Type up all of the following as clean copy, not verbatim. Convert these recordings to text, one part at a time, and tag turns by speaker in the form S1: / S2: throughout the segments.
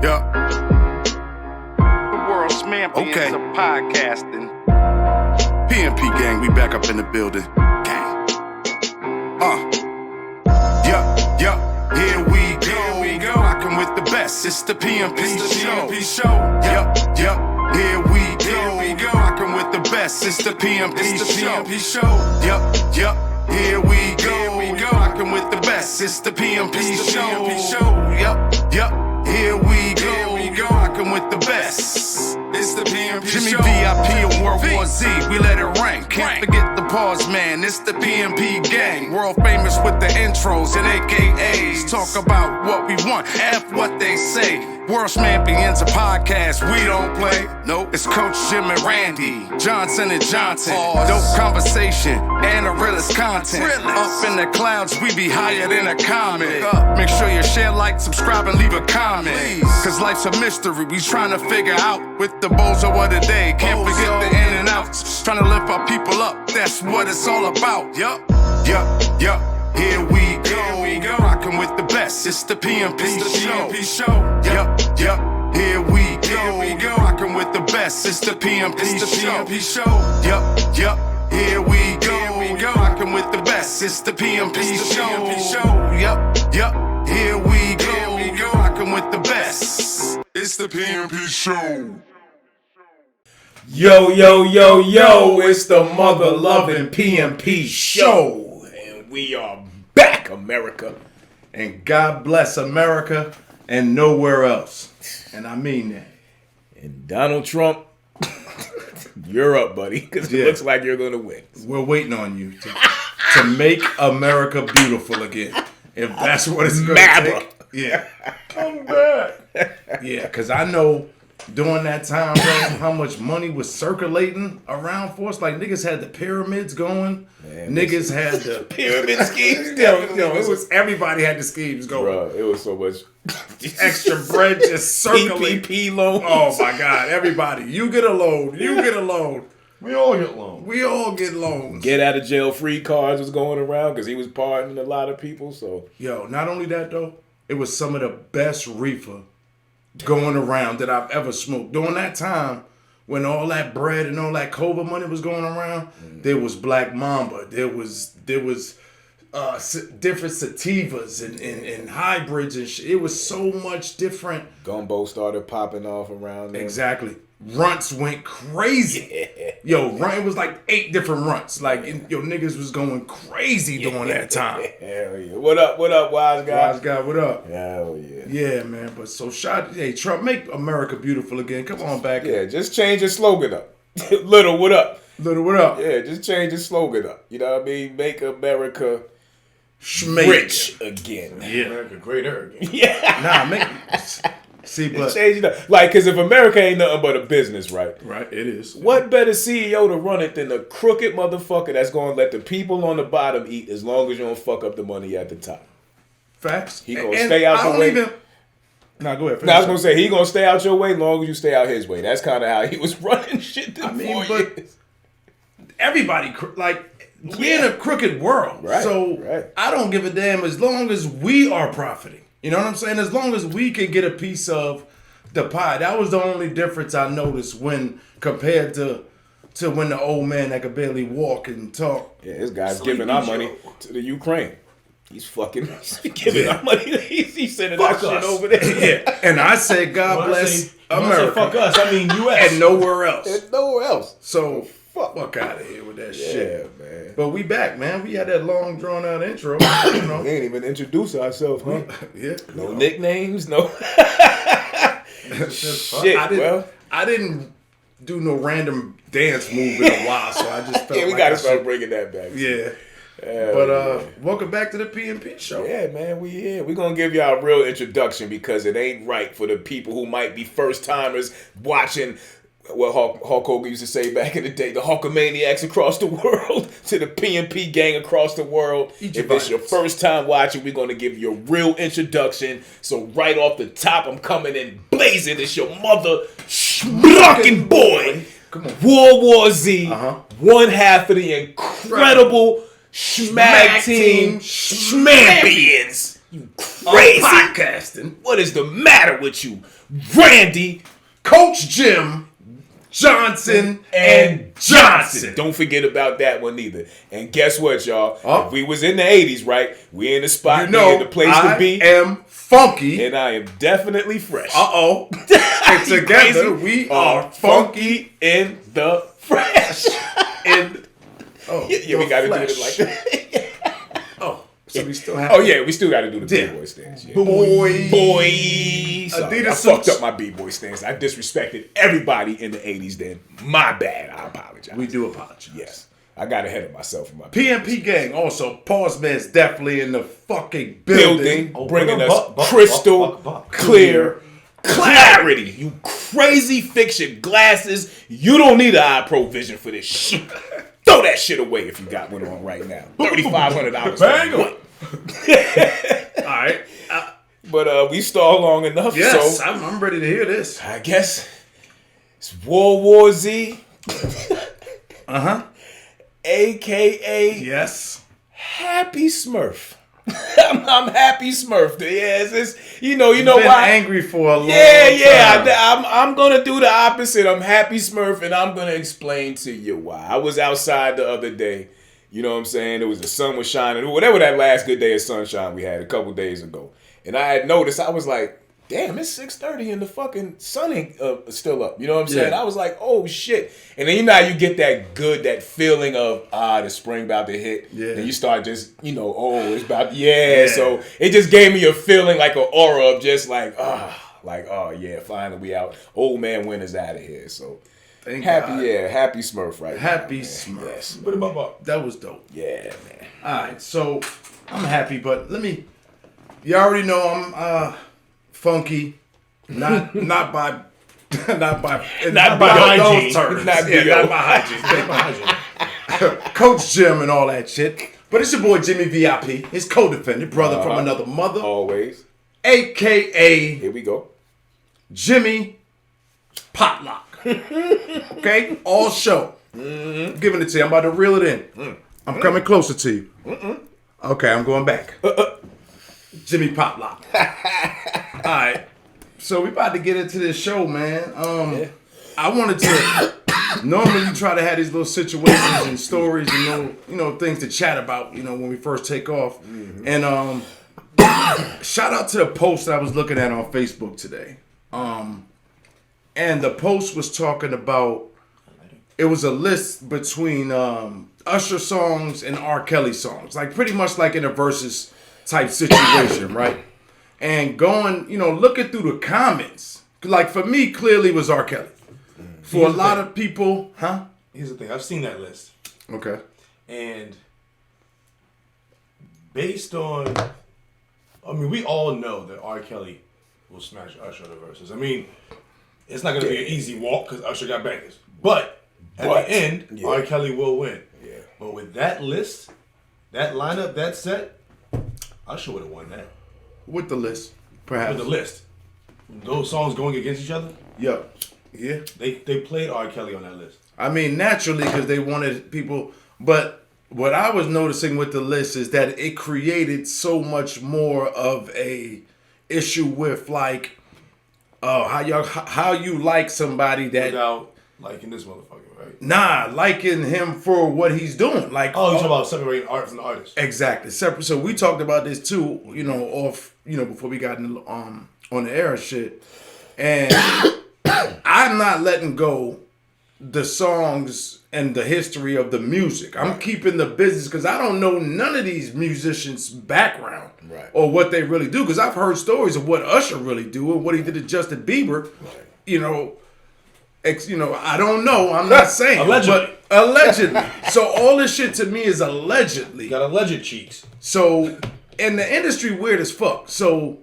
S1: The world's champions of podcasting.
S2: PMP gang, we back up in the building. Gang. Here we go. Rockin' with the best. It's the PMP show. Here we go. Rockin' with the best. It's the PMP show. Here we go. Rockin' with the best. It's the PMP show. Here we go. Rockin' with the best. It's the PMP Jimmy show. VIP of World War Z, we let it rank. Can't forget the pause, man. It's the PMP gang. World famous with the intros and AKAs. Talk about what we want, F what they say. World champions of podcast, we don't play. Nope, it's Coach Jim and Randy, Johnson and Johnson. Dope conversation and the realest content. Up in the clouds, we be higher than a comet. Make sure you share, like, subscribe, and leave a comment. Cause life's a mystery, we trying to figure out with the bozo of the day. Can't forget the in and outs. Trying to lift our people up, that's what it's all about. Yup. Here we go. Rockin' with the best. It's the PMP show. Here we go. Rockin' with the best. It's the PMP show. Here we go. Rockin' with the best. It's the PMP show. Here we go. Rockin' with the best. It's the PMP show.
S3: Yo, it's the mother-loving PMP show. And we are back, America. And God bless America and nowhere else. And I mean that.
S4: And Donald Trump, you're up, buddy, because it looks like you're going to win.
S3: We're waiting on you to make America beautiful again. If that's what it's going to take. Yeah.
S4: Come back.
S3: Yeah, because I know during that time, bro, how much money was circulating around for us. Like, niggas had the pyramids going. Man, niggas had the
S4: pyramid schemes.
S3: It was everybody had the schemes going.
S4: Bro, it was so much
S3: extra bread just circulating.
S4: PPP loans.
S3: Oh my God, everybody, you get a loan. You get a loan.
S5: We all get loans.
S3: We all get loans.
S4: Get out of jail free cards was going around because he was pardoning a lot of people. So
S3: not only that though, it was some of the best reefer going around that I've ever smoked. During that time, when all that bread and all that COVID money was going around, there was Black Mamba, there was different sativas and hybrids and shit. It was so much different.
S4: Gumbo started popping off around there.
S3: Exactly. Runts went crazy. Yo, it was like 8 different runts. Like, niggas was going crazy during that time.
S4: Hell yeah. What up, wise guy?
S3: Wise guy, what up?
S4: Hell yeah.
S3: Yeah, man. But so Trump, make America beautiful again. Come on back.
S4: Yeah, just change your slogan up. Little, what up?
S3: Little, what up?
S4: Yeah, just change your slogan up. You know what I mean? Make America rich again.
S5: Yeah. America greater again.
S4: Yeah.
S3: See, but
S4: change it up. Like, because if America ain't nothing but a business, right?
S3: Right, it is.
S4: What better CEO to run it than the crooked motherfucker that's going to let the people on the bottom eat as long as you don't fuck up the money at the top?
S3: Facts.
S4: He going to stay out the way.
S3: Nah, go ahead.
S4: I was going to say, he going to stay out your way as long as you stay out his way. That's kind of how he was running shit them 4 years.
S3: Everybody, we're in a crooked world.
S4: Right,
S3: so
S4: right.
S3: I don't give a damn as long as we are profiting. You know what I'm saying? As long as we can get a piece of the pie. That was the only difference I noticed when compared to when the old man that could barely walk and talk.
S4: Yeah, this guy's giving our money to the Ukraine. He's fucking giving our money. He's sending that shit over there.
S3: Yeah. And I say, God bless America.
S5: Fuck us. I mean, U.S.
S3: And nowhere else.
S4: And nowhere else.
S3: So fuck out of here with that shit.
S4: Yeah, man.
S3: But we back, man. We had that long drawn out intro.
S4: We ain't even introduce ourselves, huh?
S3: Yeah.
S4: No nicknames, no. Shit,
S3: I didn't do no random dance move in a while, so I just felt
S4: we
S3: like
S4: gotta start bringing that back.
S3: Yeah. Welcome back to the PMP show.
S4: Yeah, man, we here. We're gonna give y'all a real introduction because it ain't right for the people who might be first timers watching what Hulk Hogan used to say back in the day, the Hulkamaniacs across the world to the PMP gang across the world. If it's your first time watching, we're going to give you a real introduction. So right off the top, I'm coming in blazing. It's your mother rockin' boy.
S3: Come on.
S4: World War Z, one half of the incredible Schmag Team Champions. You crazy.
S3: Podcasting.
S4: What is the matter with you? Randy
S3: Coach Jim Johnson and Johnson.
S4: Don't forget about that one either. And guess what, y'all?
S3: Oh.
S4: If we was in the 80s, right? We in the spot,
S3: You know,
S4: we in the place to be.
S3: I am funky.
S4: And I am definitely fresh.
S3: Uh-oh. And
S4: You
S3: together
S4: crazy?
S3: we are funky.
S4: in the fresh.
S3: Oh,
S4: Yeah, we got to do
S3: flesh.
S4: it like that.
S3: Oh, so we still have.
S4: Oh, yeah, we still got to do the
S3: Yeah.
S4: B-boy stance. Yeah.
S3: Boy.
S4: Sorry,
S3: Adidas
S4: I fucked
S3: suits.
S4: up my B-boy stance. I disrespected everybody in the 80s then. My bad. I apologize.
S3: We do apologize.
S4: Yes. I got ahead of myself in my
S3: PMP gang. Also, Pause Man's definitely in the fucking building.
S4: bringing us
S5: buck,
S4: crystal
S5: buck.
S4: clear clarity. You crazy fiction glasses. You don't need an eye pro vision for this shit. Throw that shit away if you got one on right now. $3,500.
S5: Bang
S4: for
S5: 'em.
S4: what?
S3: All right.
S4: But we stalled long enough,
S3: Yes,
S4: so
S3: I'm ready to hear this.
S4: I guess it's World War Z, AKA
S3: Yes.
S4: Happy Smurf. I'm Happy Smurf. Yes, it's you know
S3: Been
S4: why.
S3: angry for a long
S4: Yeah.
S3: time.
S4: I'm gonna do the opposite. I'm Happy Smurf, and I'm gonna explain to you why. I was outside the other day. You know what I'm saying? It was the sun was shining, whatever that last good day of sunshine we had a couple days ago. And I had noticed, I was like, damn, it's 6:30 and the fucking sun ain't still up. You know what I'm saying?
S3: Yeah.
S4: I was like, oh shit. And then you know how you get that feeling of the spring about to hit.
S3: Yeah.
S4: And you start just, it's about So it just gave me a feeling like an aura of just like, oh yeah, finally we out. Old man winter's out of here. So
S3: Thank
S4: happy,
S3: God.
S4: Happy Smurf right
S3: Happy
S4: now, man.
S3: Smurf.
S4: Yes.
S5: Put him up.
S3: That was dope.
S4: Yeah, man.
S3: All right, so I'm happy, but you already know I'm funky, not by
S5: hygiene.
S3: those terms.
S4: Not
S3: yeah,
S4: B.O.
S3: not by hygiene. Coach Jim and all that shit. But it's your boy Jimmy VIP, his co-defendant, brother from another mother,
S4: Always.
S3: AKA
S4: Here we go.
S3: Jimmy Potlock. Okay, all show. I'm giving it to you. I'm about to reel it in. I'm coming closer to you. Okay, I'm going back. Jimmy Potlock. All right. So we about to get into this show, man. I wanted to normally try to have these little situations and stories and things to chat about, when we first take off. And shout out to the post I was looking at on Facebook today. And the post was talking about, it was a list between Usher songs and R. Kelly songs, like pretty much like in a versus type situation, right? And going, looking through the comments, like for me, clearly it was R. Kelly. For a lot of people,
S5: Here's the thing. I've seen that list.
S3: Okay.
S5: And based on, we all know that R. Kelly will smash Usher in the verses. It's not going to be an easy walk because Usher got bangers. But at the end, R. Kelly will win.
S4: Yeah.
S5: But with that list, that lineup, that set, Usher would have won that.
S3: With the list, perhaps.
S5: With the list. Those songs going against each other,
S3: Yeah. Yeah.
S5: they played R. Kelly on that list.
S3: Naturally, because they wanted people, but what I was noticing with the list is that it created so much more of a issue with like, how you like somebody that
S5: Without liking this motherfucker, right?
S3: liking him for what he's doing. Like,
S5: Oh, you're talking about separating art from the artist.
S3: exactly separate. So we talked about this too, before we got in the, on the air and shit, and I'm not letting go the songs and the history of the music. I'm keeping the business because I don't know none of these musicians' background or what they really do. Because I've heard stories of what Usher really do and what he did to Justin Bieber. I don't know. I'm not saying,
S5: Allegedly.
S3: but allegedly. So all this shit to me is allegedly.
S5: Got alleged cheeks.
S3: So, and the industry weird as fuck. So,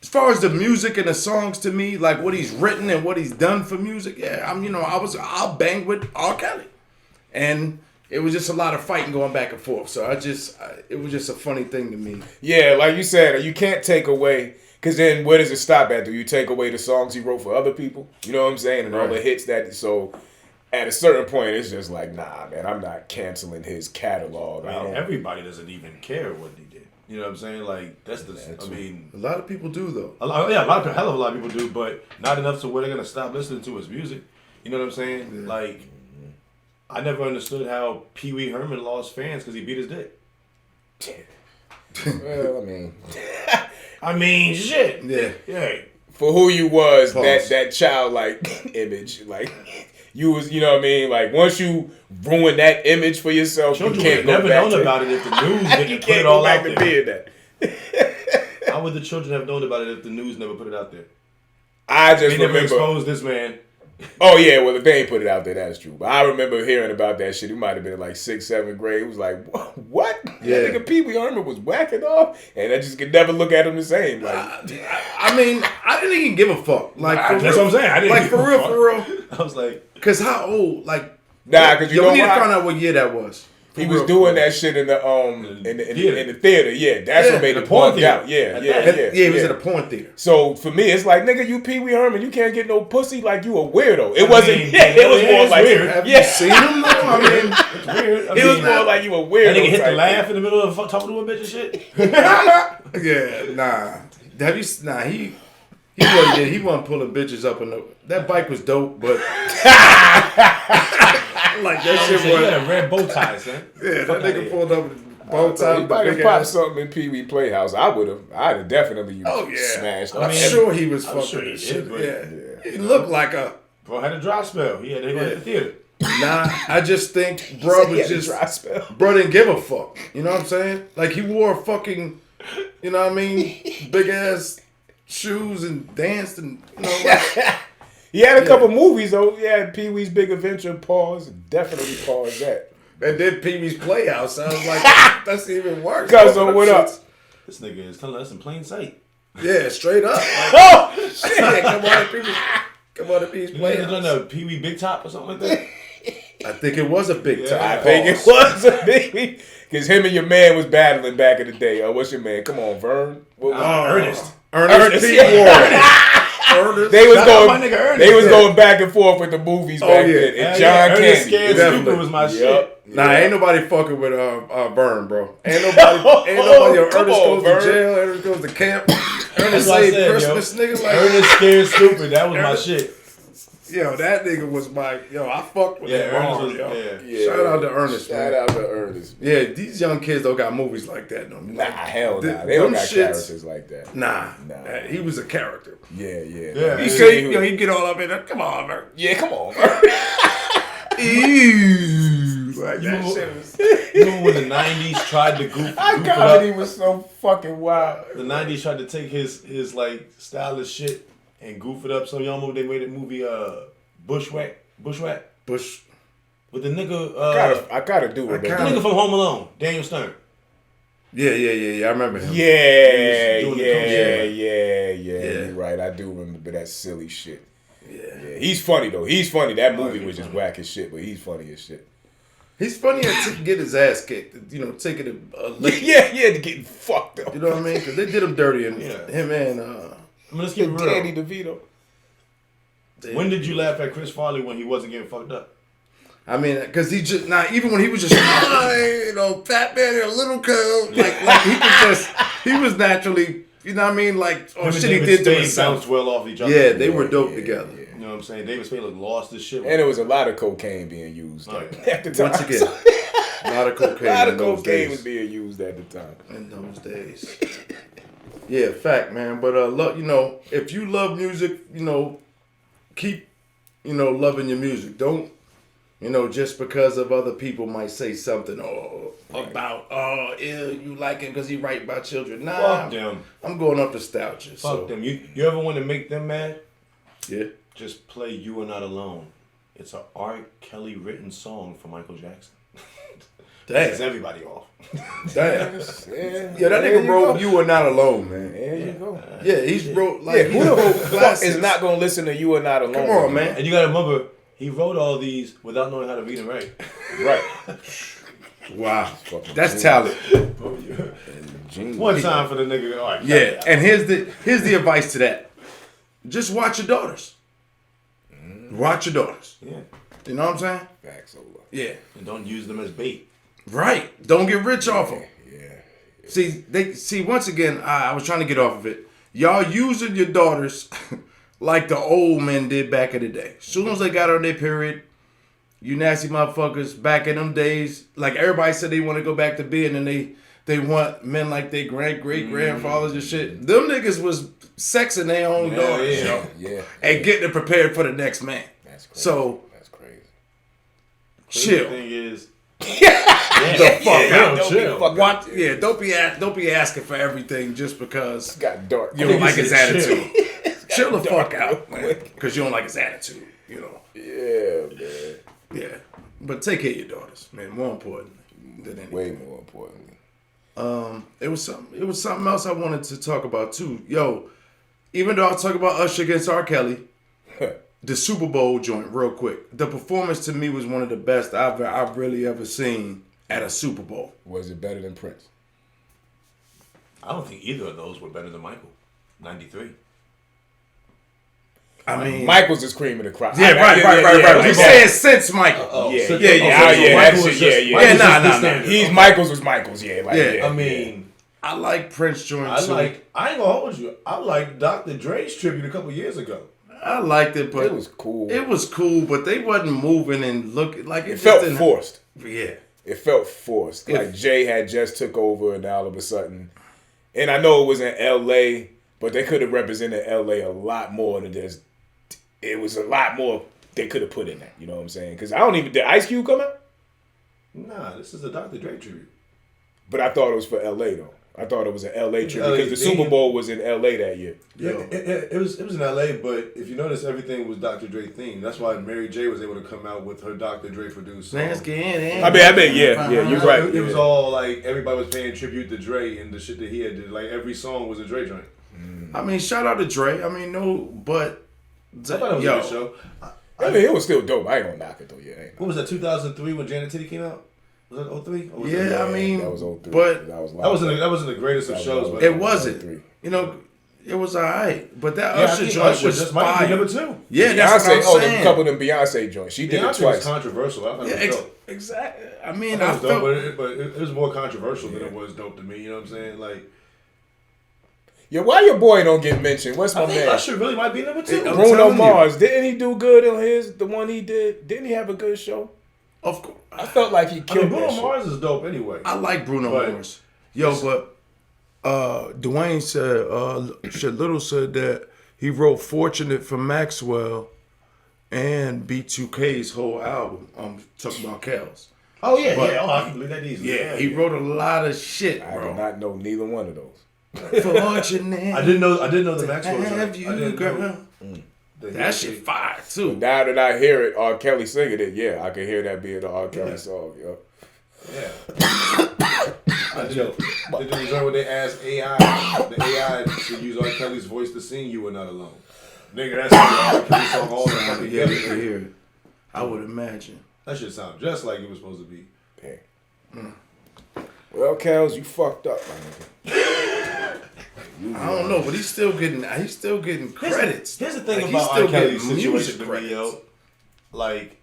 S3: as far as the music and the songs to me, like what he's written and what he's done for music, I'll bang with R. Kelly. And it was just a lot of fighting going back and forth. So it was just a funny thing to me.
S4: Yeah, like you said, you can't take away, because then where does it stop at? Do you take away the songs he wrote for other people? You know what I'm saying? And all the hits so at a certain point, it's just like, nah, man, I'm not canceling his catalog.
S5: Everybody doesn't even care what he did. You know what I'm saying? Like that's the. I mean,
S3: A lot of people do though.
S5: a lot of people do, but not enough to where they're gonna stop listening to his music. You know what I'm saying?
S3: Yeah.
S5: Like, I never understood how Pee Wee Herman lost fans because he beat his dick.
S4: Well,
S5: I mean, shit.
S3: Yeah.
S5: Yeah.
S4: for who you was,
S3: Pause.
S4: that childlike image, like you was, you know what I mean? Like once you ruin that image for yourself,
S5: Children
S4: you
S5: would
S4: can't
S5: have
S4: go
S5: never
S4: back
S5: known
S4: to
S5: about it if the news
S4: you
S5: didn't put
S4: can't
S5: it
S4: go
S5: all
S4: back
S5: out
S4: to
S5: there.
S4: being that.
S5: How would the children have known about it if the news never put it out there?
S4: I just
S5: They never
S4: remember.
S5: exposed this man.
S4: Oh yeah, well if they ain't put it out there, that's true. But I remember hearing about that shit. He might have been in like 6th, 7th grade. It was like, what?
S3: Yeah.
S4: That nigga Pee Wee Herman was whacking off, and I just could never look at him the same. Like,
S3: I mean, I didn't even give a fuck. Like, for
S5: That's
S3: real,
S5: what I'm saying. I didn't
S3: like
S5: give a
S3: for real,
S5: fuck.
S3: for real.
S5: I was like,
S3: Cause how old? Like,
S4: nah, because you
S3: yo,
S4: know
S3: we need to
S4: why?
S3: find out what year that was.
S4: He was doing that shit in the theater. Yeah, that's
S3: Yeah,
S4: what made
S5: the
S4: it
S5: porn
S4: bugged
S5: theater.
S4: out. Yeah,
S5: At
S4: yeah,
S5: that.
S4: yeah.
S3: Yeah, he was at a porn theater.
S4: So for me, it's like, nigga, you Pee Wee Herman, you can't get no pussy, like you a weirdo. It
S5: I
S4: wasn't.
S5: mean,
S4: It was
S5: yeah,
S4: more
S5: it's
S4: like,
S5: weird.
S3: Have
S4: yeah,
S3: you seen him though? I mean,
S5: it's weird. I
S4: it was
S5: mean,
S4: more like you a
S5: that
S4: weirdo.
S5: nigga hit the
S4: type
S5: laugh in the middle of talking to a bitch and shit.
S3: yeah, nah. Have you? Nah, he wasn't pulling bitches up in the. That bike was dope, but like that shit
S5: You
S3: was.
S5: had a red bow tie, son.
S3: Yeah, that
S5: Fuck outta
S3: nigga
S5: here.
S3: pulled up with his bow tie,
S4: He
S3: with the
S4: might have
S3: big
S4: popped
S3: ass.
S4: something in Pee Wee Playhouse. I'd have definitely
S3: Oh yeah,
S4: smashed.
S3: I'm
S5: mean,
S3: sure he was
S5: I'm
S3: fucking
S5: sure he
S3: this
S5: did,
S3: shit.
S5: but-
S3: Yeah. He looked like a.
S5: Bro had a dry spell. He had to go to the theater.
S3: Nah, I just think bro was just.
S4: dry spell.
S3: Bro didn't give a fuck. You know what I'm saying? Like he wore a fucking, you know what I mean, big ass shoes and danced and you know. Like,
S4: He had a couple movies though. Yeah, Pee Wee's Big Adventure. Pause. Definitely pause that.
S3: and then Pee Wee's Playhouse. I was like, that's even worse.
S4: Cuzzo, what up?
S5: This nigga is telling us in plain sight.
S3: Yeah, straight up. Like,
S4: Oh
S3: yeah, come on to Pee Wee's
S5: You ain't done
S3: Playhouse.
S5: a Pee Wee Big Top or something like that?
S3: I think it was a big
S5: Yeah,
S3: time.
S4: I think it was a big because him and your man was battling back in the day. What's your man? Come on, Vern. What was
S5: Ernest.
S3: Ernest P.
S4: yeah.
S3: Warren. Ernest.
S4: They was
S5: Shout out
S4: going.
S5: my nigga Ernest.
S4: They was
S3: Yeah.
S4: going back and forth with the movies back
S3: yeah.
S4: then. And
S5: Hell
S4: John
S5: yeah, Ernest
S4: Candy.
S5: Scared
S3: Definitely.
S5: Stupid was my
S4: Yup.
S5: shit.
S3: Nah, ain't nobody fucking with Vern, bro. Ain't nobody. Ernest
S4: Come
S3: goes
S4: on,
S3: to
S4: Vern.
S3: jail. Ernest goes to camp.
S5: That's
S3: Ernest
S5: what I
S3: saved
S5: said,
S3: Christmas,
S5: yo.
S3: nigga. Like,
S5: Ernest Scared Stupid. That was my shit.
S3: yo, that nigga was my I fucked with
S5: Yeah,
S3: him
S5: Ernest
S3: hard,
S5: was.
S3: yo.
S5: Yeah.
S4: Yeah.
S3: Shout out to Ernest,
S4: Shout
S3: man.
S4: out to Ernest.
S3: Yeah, these young kids don't got movies like that no more.
S4: Nah, hell
S3: Th-
S4: nah. They don't
S3: them
S4: got
S3: shits-
S4: characters like that.
S3: Nah,
S4: Nah.
S3: he was a character.
S4: Yeah, yeah.
S5: Yeah.
S3: He
S5: He
S3: said, he'd get all up in there. Come on, man.
S4: Yeah, come on.
S3: Ew. Like
S5: You
S3: that
S5: remember-
S3: shit was.
S5: You remember when the '90s tried to goof
S4: Our
S5: it
S4: comedy
S5: up?
S4: was so fucking wild.
S5: The '90s tried to take his like stylish shit and goof it up. So y'all remember they made a movie Bushwhack
S3: Bush.
S5: with the nigga
S4: I gotta do it,
S5: the
S3: kinda-
S5: nigga from Home Alone, Daniel Stern.
S3: Yeah. I remember him.
S4: Yeah,
S5: He was doing the
S4: yeah,
S5: coke
S4: yeah.
S3: Yeah.
S4: You're right. I do remember that silly shit.
S3: Yeah.
S4: Yeah, he's funny though. He's funny. That movie was just whack as shit, but he's funny as shit.
S3: He's funny to get his ass kicked. You know, taking a lick.
S4: Yeah, getting fucked up.
S3: You know what I mean? Because they did him dirty, and
S5: Yeah.
S3: him and
S5: I mean, let's get real.
S4: Danny DeVito.
S5: When did you laugh at Chris Farley when he wasn't getting fucked up?
S3: I mean, because he just even when he was just you know, fat man and a little girl, like he was naturally, you know what I mean, like
S5: Him and
S3: shit he
S5: David
S3: did to
S5: Spade
S3: himself.
S5: bounced well off each other.
S3: Yeah, they were dope together.
S5: You know what I'm saying? David Spade lost his shit.
S4: And there was a lot of cocaine being used
S5: Oh,
S4: at the time.
S3: Once again, a lot of cocaine.
S4: a lot of
S3: in those
S4: cocaine
S3: days.
S4: was being used at the time.
S3: In those days. Yeah, fact, man. But look, you know, if you love music, you know, keep, you know, loving your music. Don't, you know, just because of other people might say something about, you like him because he write about children. Nah,
S5: Fuck them.
S3: I'm going up nostalgia.
S5: Fuck
S3: so,
S5: them. You ever want to make them mad?
S3: Yeah.
S5: Just play "You Are Not Alone." It's a R. Kelly written song for Michael Jackson. That's
S3: Damn.
S5: everybody off.
S3: Damn.
S4: Yeah,
S3: Yeah, that nigga wrote "You Are Not Alone," man.
S4: There you go.
S3: Yeah, he's wrote
S4: Yeah,
S3: like
S4: who
S3: he
S4: the
S3: wrote
S4: fuck
S3: classics.
S4: is not gonna listen to You Are Not Alone?
S3: Come on, man.
S5: And you gotta remember, he wrote all these without knowing how to read and write.
S4: Right.
S3: Wow,
S4: Fucking
S3: that's
S4: genius.
S3: talent.
S4: Genius.
S5: One time for the nigga. All right,
S3: Yeah, and here's the advice to that. Just watch your daughters. Watch your daughters.
S5: Yeah.
S3: You know what I'm saying?
S4: Facts over.
S3: Yeah.
S5: And don't use them as bait.
S3: Right. Don't get rich off them.
S4: Yeah.
S3: See once again, I was trying to get off of it. Y'all using your daughters like the old men did back in the day. As soon as they got on their period, you nasty motherfuckers back in them days, like everybody said they want to go back to being and they want men like their great grandfathers and shit. Them niggas was sexing their own daughters, and getting them prepared for the next man.
S4: That's crazy.
S3: So
S4: that's crazy.
S3: Chill.
S5: The thing is,
S3: the fuck out.
S5: Chill.
S3: Don't be asking for everything just because
S4: It's got dark.
S3: you don't like his attitude. Chill the fuck
S4: dark
S3: out,
S4: real
S3: man,
S4: quick.
S3: because you don't like his attitude. You know.
S4: Yeah, man.
S3: Yeah, but take care of your daughters, man. More important than anything.
S4: Way more importantly.
S3: It was something else I wanted to talk about too. Yo, even though I talk about Usher against R. Kelly, the Super Bowl joint, real quick. The performance to me was one of the best I've really ever seen at a Super Bowl.
S4: Was it better than Prince?
S5: I don't think either of those were better than Michael. 93.
S3: I mean,
S4: Michael's is cream of the crop.
S3: yeah, right.
S4: Like
S3: You saying since Michael?
S4: He's Michael's was Michael's. Yeah, like,
S3: Yeah.
S5: I mean,
S3: I like Prince joint too.
S5: I ain't gonna hold you. I like Dr. Dre's tribute a couple years ago.
S3: I liked it, but
S4: it was cool.
S3: It was cool, but they wasn't moving and looking like
S4: It felt
S3: didn't-
S4: forced.
S3: Yeah.
S4: It felt forced. Like Jay had just took over, and all of a sudden, and I know it was in L.A., but they could have represented L.A. a lot more than this. It was a lot more they could have put in that. You know what I'm saying? Because did Ice Cube come out?
S5: Nah, this is a Dr. Dre tribute.
S4: But I thought it was for L.A. though. I thought it was an L.A. tribute
S5: LA
S4: because the Super Bowl was in L.A. that year.
S5: Yeah, it was in LA, but if you notice, everything was Dr. Dre themed. That's why Mary J was able to come out with her Dr. Dre produced song.
S4: I mean, yeah, you're right.
S5: It was all like everybody was paying tribute to Dre and the shit that he had did. Like every song was a Dre joint.
S3: I mean, shout out to Dre. I mean, but
S5: I thought it was a good show.
S4: I mean, it was still dope. I ain't gonna knock it though. Yeah.
S5: What was that? 2003 when Janet Titty came out? Was that 03?
S3: Yeah, I mean,
S4: that was 03.
S3: but
S5: that wasn't the greatest of shows. But
S3: it wasn't. You know, it was alright. But that Usher joint was fire.
S5: Number 2.
S3: Yeah, that's what I'm saying.
S4: A couple of them Beyonce joints. She did it twice.
S5: Was controversial. I thought it was dope.
S3: Exactly. I mean,
S5: I felt, but it was more controversial than it was dope to me. You know what I'm saying? Like,
S4: yeah, why your boy don't get mentioned? What's my
S5: I think
S4: man?
S5: Usher really might be number 2.
S4: Bruno Mars. Didn't he do good on the one he did? Didn't he have a good show?
S3: Of course.
S4: I felt like he killed
S5: Bruno
S4: that
S5: Mars is dope anyway.
S3: I like Bruno Mars. Yo, but Dwayne said, Little said that he wrote Fortunate for Maxwell and B2K's whole album. I'm talking about Kells.
S5: Oh, yeah, I can believe that easily.
S3: Yeah, he wrote a lot of shit,
S4: I
S3: bro.
S4: did not know neither one of those.
S3: Fortunate.
S5: I didn't know the Maxwell
S3: have
S5: joint.
S3: you, girl. That shit fire, too.
S4: Now that I hear it, R. Kelly singing it, yeah, I can hear that being the R. Kelly song, yo.
S5: Yeah. I did you enjoy when they asked the AI to use R. Kelly's voice to sing "You Were Not Alone"? Nigga, that's the R. Kelly song all the fucking
S3: Yeah, you can hear it. I would imagine.
S5: That shit sound just like it was supposed to be.
S4: Dang. Well, Kels, you fucked up, my nigga.
S3: I don't know, but he's still getting credits.
S5: Here's the thing
S3: Like,
S5: about
S3: he's
S5: R. Kelly's
S3: getting
S5: situation
S3: music
S5: to me,
S3: credits.
S5: yo. Like,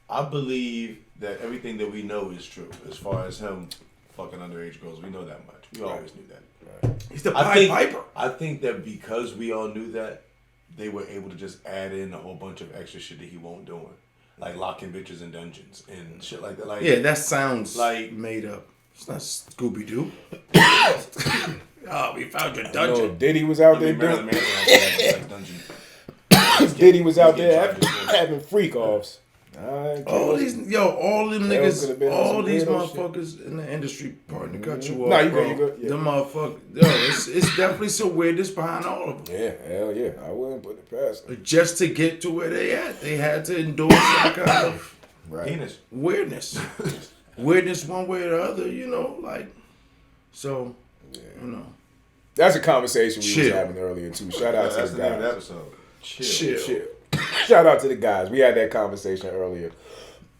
S5: I believe that everything that we know is true as far as him fucking underage girls. We know that much. We always knew that.
S3: He's the Pied Piper.
S5: I think that because we all knew that, they were able to just add in a whole bunch of extra shit that he won't doing. Like locking bitches in dungeons and shit like that. Like,
S3: Yeah, that sounds
S5: like
S3: made up. It's not Scooby Doo. Oh, we found your
S4: No,
S3: dungeon.
S4: Diddy was out there
S5: Marilyn
S4: doing.
S5: Manson like dungeon.
S4: Diddy was out
S5: getting
S4: there
S5: charged.
S4: having freak offs.
S3: All them
S4: could've
S3: niggas,
S4: been
S3: all
S4: some
S3: these
S4: weirdo
S3: motherfuckers in the industry, pardon to cut you off.
S4: Nah, you
S3: bro.
S4: good, you good, yeah.
S3: Them motherfuckers, yo, it's definitely some weirdness behind all of them.
S4: Yeah, hell yeah. I wouldn't put it past them.
S3: Just to get to where they at, they had to endorse some kind of
S4: Right.
S5: Penis.
S3: weirdness. Weirdness one way or the other, you know, like, so, you know.
S4: That's a conversation we was
S3: Chill.
S4: having earlier too. Shout out to
S5: That's
S4: the
S5: the name of the
S4: guys.
S5: episode.
S3: Chill.
S4: Shout out to the guys. We had that conversation earlier.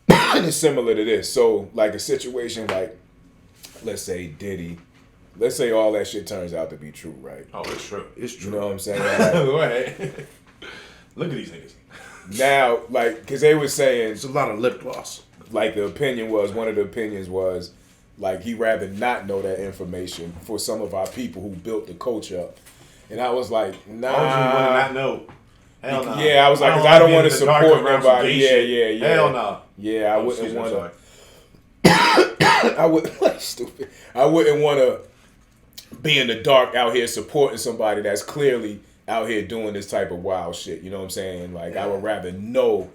S4: And it's similar to this. So, like a situation like, let's say Diddy, let's say all that shit turns out to be true, right?
S5: Oh, it's true.
S3: It's
S4: You
S3: true.
S4: know what I'm saying? Like,
S5: Go ahead. Look at these niggas.
S4: now, like, because they were saying,
S3: It's a lot of lip gloss.
S4: like, one of the opinions was like he rather not know that information for some of our people who built the culture up. And I was like, nah.
S5: Why would you want to not know? Hell no.
S4: Yeah, I was like, because I don't want to support nobody. Yeah.
S5: Hell no.
S4: Yeah, I wouldn't want to. I would like stupid. I wouldn't want to be in the dark out here supporting somebody that's clearly out here doing this type of wild shit. You know what I'm saying? Like I would rather know,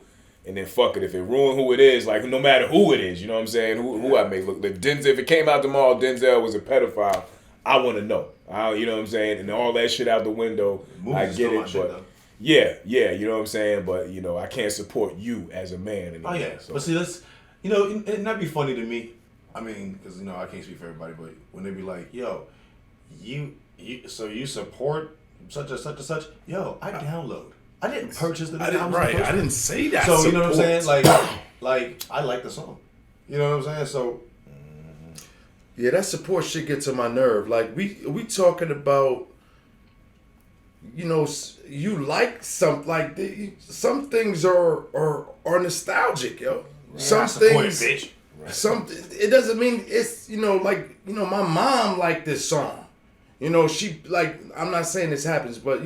S4: and then fuck it if it ruin who it is. Like no matter who it is, you know what I'm saying? Who I may look. If it came out tomorrow, Denzel was a pedophile, I want to know. You know what I'm saying? And all that shit out the window. I get it, but yeah, you know what I'm saying? But you know, I can't support you as a man anymore.
S5: Oh yeah,
S4: so.
S5: but see, that's and that'd be funny to me. I mean, because I can't speak for everybody, but when they be like, "Yo, so you support such and such and such?" Yo, I download. I didn't purchase the.
S3: I didn't say that.
S5: So you know what I'm saying? Like I like the song. You know what I'm saying? So
S3: yeah, that support shit gets on my nerve. Like we talking about. You like some things are nostalgic, yo. Some things,
S5: bitch.
S3: It doesn't mean it's my mom liked this song. She I'm not saying this happens, but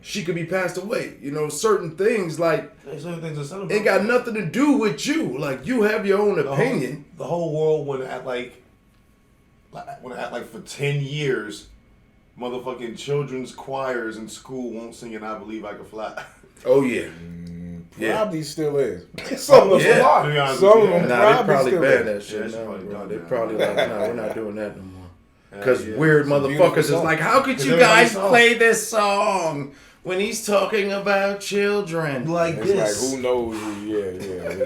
S3: she could be passed away. Certain things ain't got nothing to do with you. Like you have your own opinion.
S5: The whole world want to act like for 10 years. Motherfucking children's choirs in school won't sing and I Believe I Can Fly.
S3: Oh yeah.
S4: Probably still is. Some of them are. Some of them
S3: they probably
S4: still
S3: banned
S4: is.
S3: that shit.
S5: Yeah,
S3: They probably like, no, we're not doing that no more. Because weird motherfuckers is
S4: song.
S3: like, how could you guys play this song when he's talking about children?
S5: Like
S4: It's
S5: this.
S4: like, who knows? Yeah.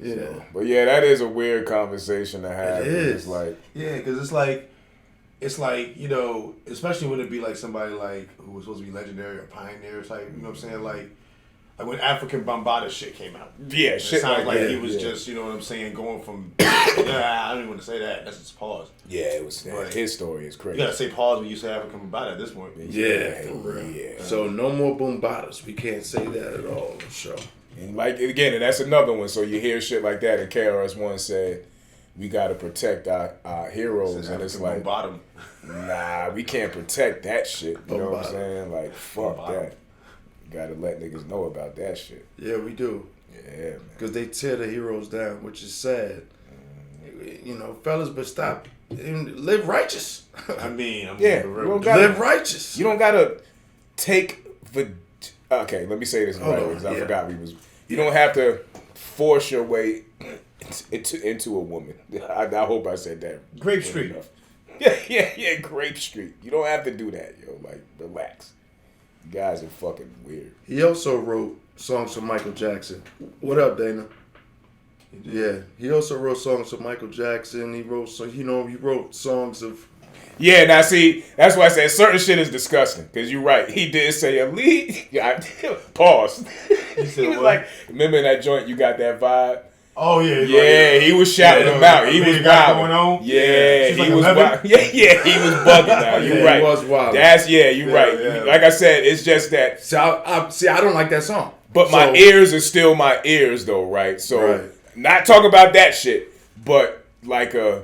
S3: Yeah.
S4: But yeah, that is a weird conversation to have.
S3: It is.
S4: It's like,
S5: Yeah, because it's like, especially when it be like somebody like who was supposed to be legendary or pioneer type, you know what I'm saying? Like when African Bambaataa shit came out.
S4: yeah,
S5: It
S4: shit
S5: sounds
S4: like
S5: like
S4: that.
S5: he was
S4: yeah.
S5: just, you know what I'm saying, going from, I don't even want to say that. That's just pause.
S4: Yeah, it was.
S5: Right.
S4: His story is
S5: You
S4: crazy.
S5: gotta say pause when you say African Bambaataa at this point.
S3: Yeah, for real.
S4: Yeah.
S3: So no more boom bottoms. We can't say that at all on the show.
S4: And like again, and that's another one. So you hear shit like that, and KRS-One said, "We got to protect our heroes," and it's like,
S5: bottom.
S4: nah, we can't protect that shit. You know what I'm
S3: Bottom.
S4: saying? Like, fuck
S5: Bottom.
S4: that. You gotta let niggas know about that shit.
S3: Yeah, we do.
S4: Yeah, man.
S3: Because they tear the heroes down, which is sad. Fellas, but stop. Live righteous.
S5: I mean,
S4: Yeah,
S5: real.
S4: you don't gotta-
S3: Live righteous.
S4: You don't gotta take the. Okay, let me say this
S3: Hold
S4: right
S3: on,
S4: because I
S3: yeah.
S4: forgot we was. You don't have to force your way into a woman. I hope I said that.
S5: Grape
S4: good
S5: Street.
S4: enough. Yeah, Grape Street. You don't have to do that, yo. Like, relax. You guys are fucking weird.
S3: He also wrote songs for Michael Jackson. What up, Dana? Yeah, he also wrote songs for Michael Jackson. He wrote songs of.
S4: Yeah, now see, that's why I said certain shit is disgusting. Because you're right. He did say elite. Pause. He was
S5: what?
S4: like, remember in that joint, you got that vibe?
S5: Oh yeah.
S4: Yeah, he was shouting them out. He was
S5: going
S4: wild.
S5: on.
S4: Yeah,
S5: She's
S4: he
S5: like
S4: was
S5: 11?
S4: wild. Yeah, he was bugging now. You're
S3: Yeah,
S4: right.
S3: he was wild.
S4: You're right.
S5: yeah.
S4: Like I said, it's just that.
S3: I don't like that song.
S4: But my ears are still my ears, though, right? So,
S3: Right.
S4: not talk about that shit, but like a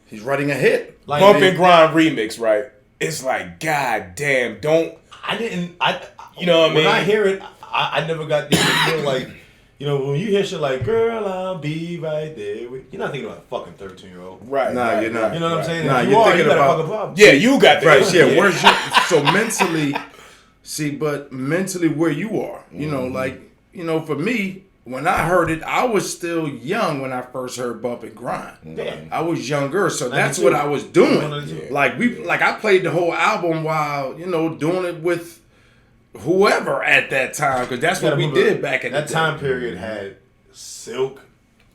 S3: He's writing a hit.
S5: Like,
S4: bump and grind remix, right? It's like, god damn, don't. You know what I mean?
S5: When I hear it, I never got the feel like, when you hear shit like, girl, I'll be right there. You're not thinking about a fucking 13-year-old.
S4: Right.
S3: Nah,
S4: right,
S3: you're not.
S4: right,
S5: You know what I'm
S4: right.
S5: saying?
S3: Nah,
S5: If you
S3: you're
S5: are,
S3: thinking
S5: you got a
S3: about-
S5: fucking problem.
S4: Yeah, you got that.
S3: Right, yeah. Where's you? So mentally where you are, for me, when I heard it, I was still young when I first heard Bump and Grind.
S5: Damn.
S3: I was younger, so that's
S5: 92.
S3: what I was doing.
S5: 92.
S3: I played the whole album while doing it with whoever at that time, because that's what we did back in
S5: that
S3: the
S5: time
S3: day.
S5: period had Silk,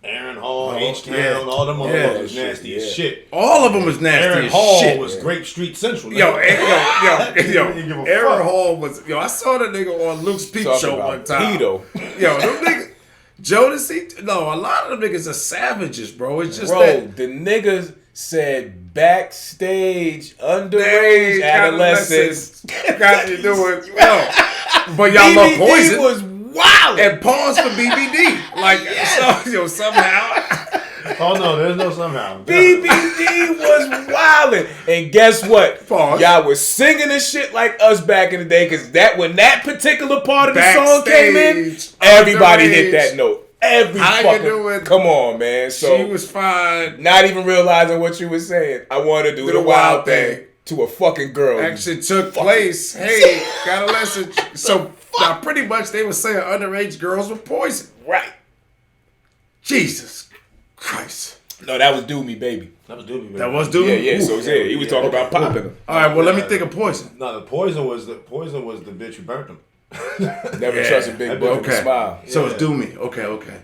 S5: Aaron Hall,
S3: Oh,
S5: H-Town,
S3: yeah.
S5: all them
S3: Yeah.
S5: motherfuckers was nasty as shit.
S3: All of them was nasty
S5: Aaron
S3: as
S5: Hall
S3: shit.
S5: was Grape Street Central.
S3: Yo,
S5: nigga. Didn't give a
S3: Aaron
S5: fuck.
S3: Hall was. I saw the nigga on Luke's Peep
S4: Talk
S3: Show
S4: about
S3: one time.
S4: Tito.
S3: Yo, them niggas. Jodeci, no, a lot of them niggas are savages, bro. It's just
S4: Bro,
S3: that
S4: the niggas said backstage, underage adolescents.
S3: got to do it. Yo, but y'all love
S4: BBD
S3: Poison.
S4: was wild.
S3: And pause for BBD. Like, somehow.
S5: Oh no, there's no somehow.
S4: BBD was wildin'. And guess what?
S3: Pause.
S4: Y'all was singing this shit like us back in the day, because when that particular part of the song came in,
S3: Backstage,
S4: everybody
S3: underage.
S4: hit that note.
S3: How you doing?
S4: Come on, man. So
S3: She was fine.
S4: not even realizing what you were saying. I want to do the wild thing to a fucking girl.
S3: Actually took place. Hey, got a lesson. So now pretty much they were saying underage girls were poison.
S4: Right.
S3: Jesus Christ.
S4: No, that was Do Me, Baby.
S5: That was Doobie, man.
S3: That was dude.
S4: Yeah. So he was talking about popping them.
S3: All right, well let me think of poison.
S5: No, the poison was the bitch who burnt him.
S4: Never trust a big boy with a
S3: Okay.
S4: smile.
S3: So it's do me. Okay.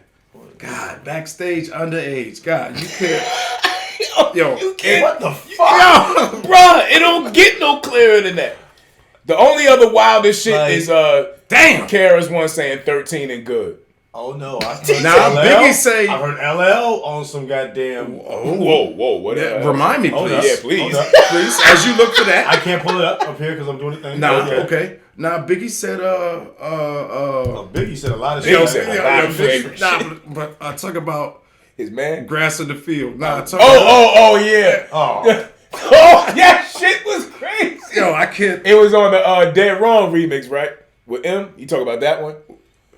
S3: God, backstage underage. God, you can't. Yo,
S4: You can't.
S5: What the fuck?
S3: yo.
S4: Bruh, it don't get no clearer than that. The only other wildest shit
S5: Like,
S4: is
S3: Damn.
S4: Kara's one saying 13 and good.
S5: Oh no! I heard
S3: Now,
S5: LL.
S3: Biggie say-
S5: I heard LL on some goddamn.
S4: Whoa, what?
S3: Remind me,
S5: Hold
S3: please.
S5: up.
S4: Yeah, please.
S5: Hold up.
S3: Please, as you look for that.
S5: I can't pull it up here because I'm doing the thing.
S3: Nah, okay. Now Biggie said,
S5: Biggie said a lot of
S4: Biggie
S5: shit.
S4: said a lot of
S3: Biggie,
S4: shit.
S3: but I talk about
S4: His man.
S3: grass in the field. Nah, I talk
S4: Oh, yeah.
S5: Oh,
S4: Oh, that shit was crazy.
S3: yo, I can't.
S4: It was on the Dead Wrong remix, right? With M. You talk about that one?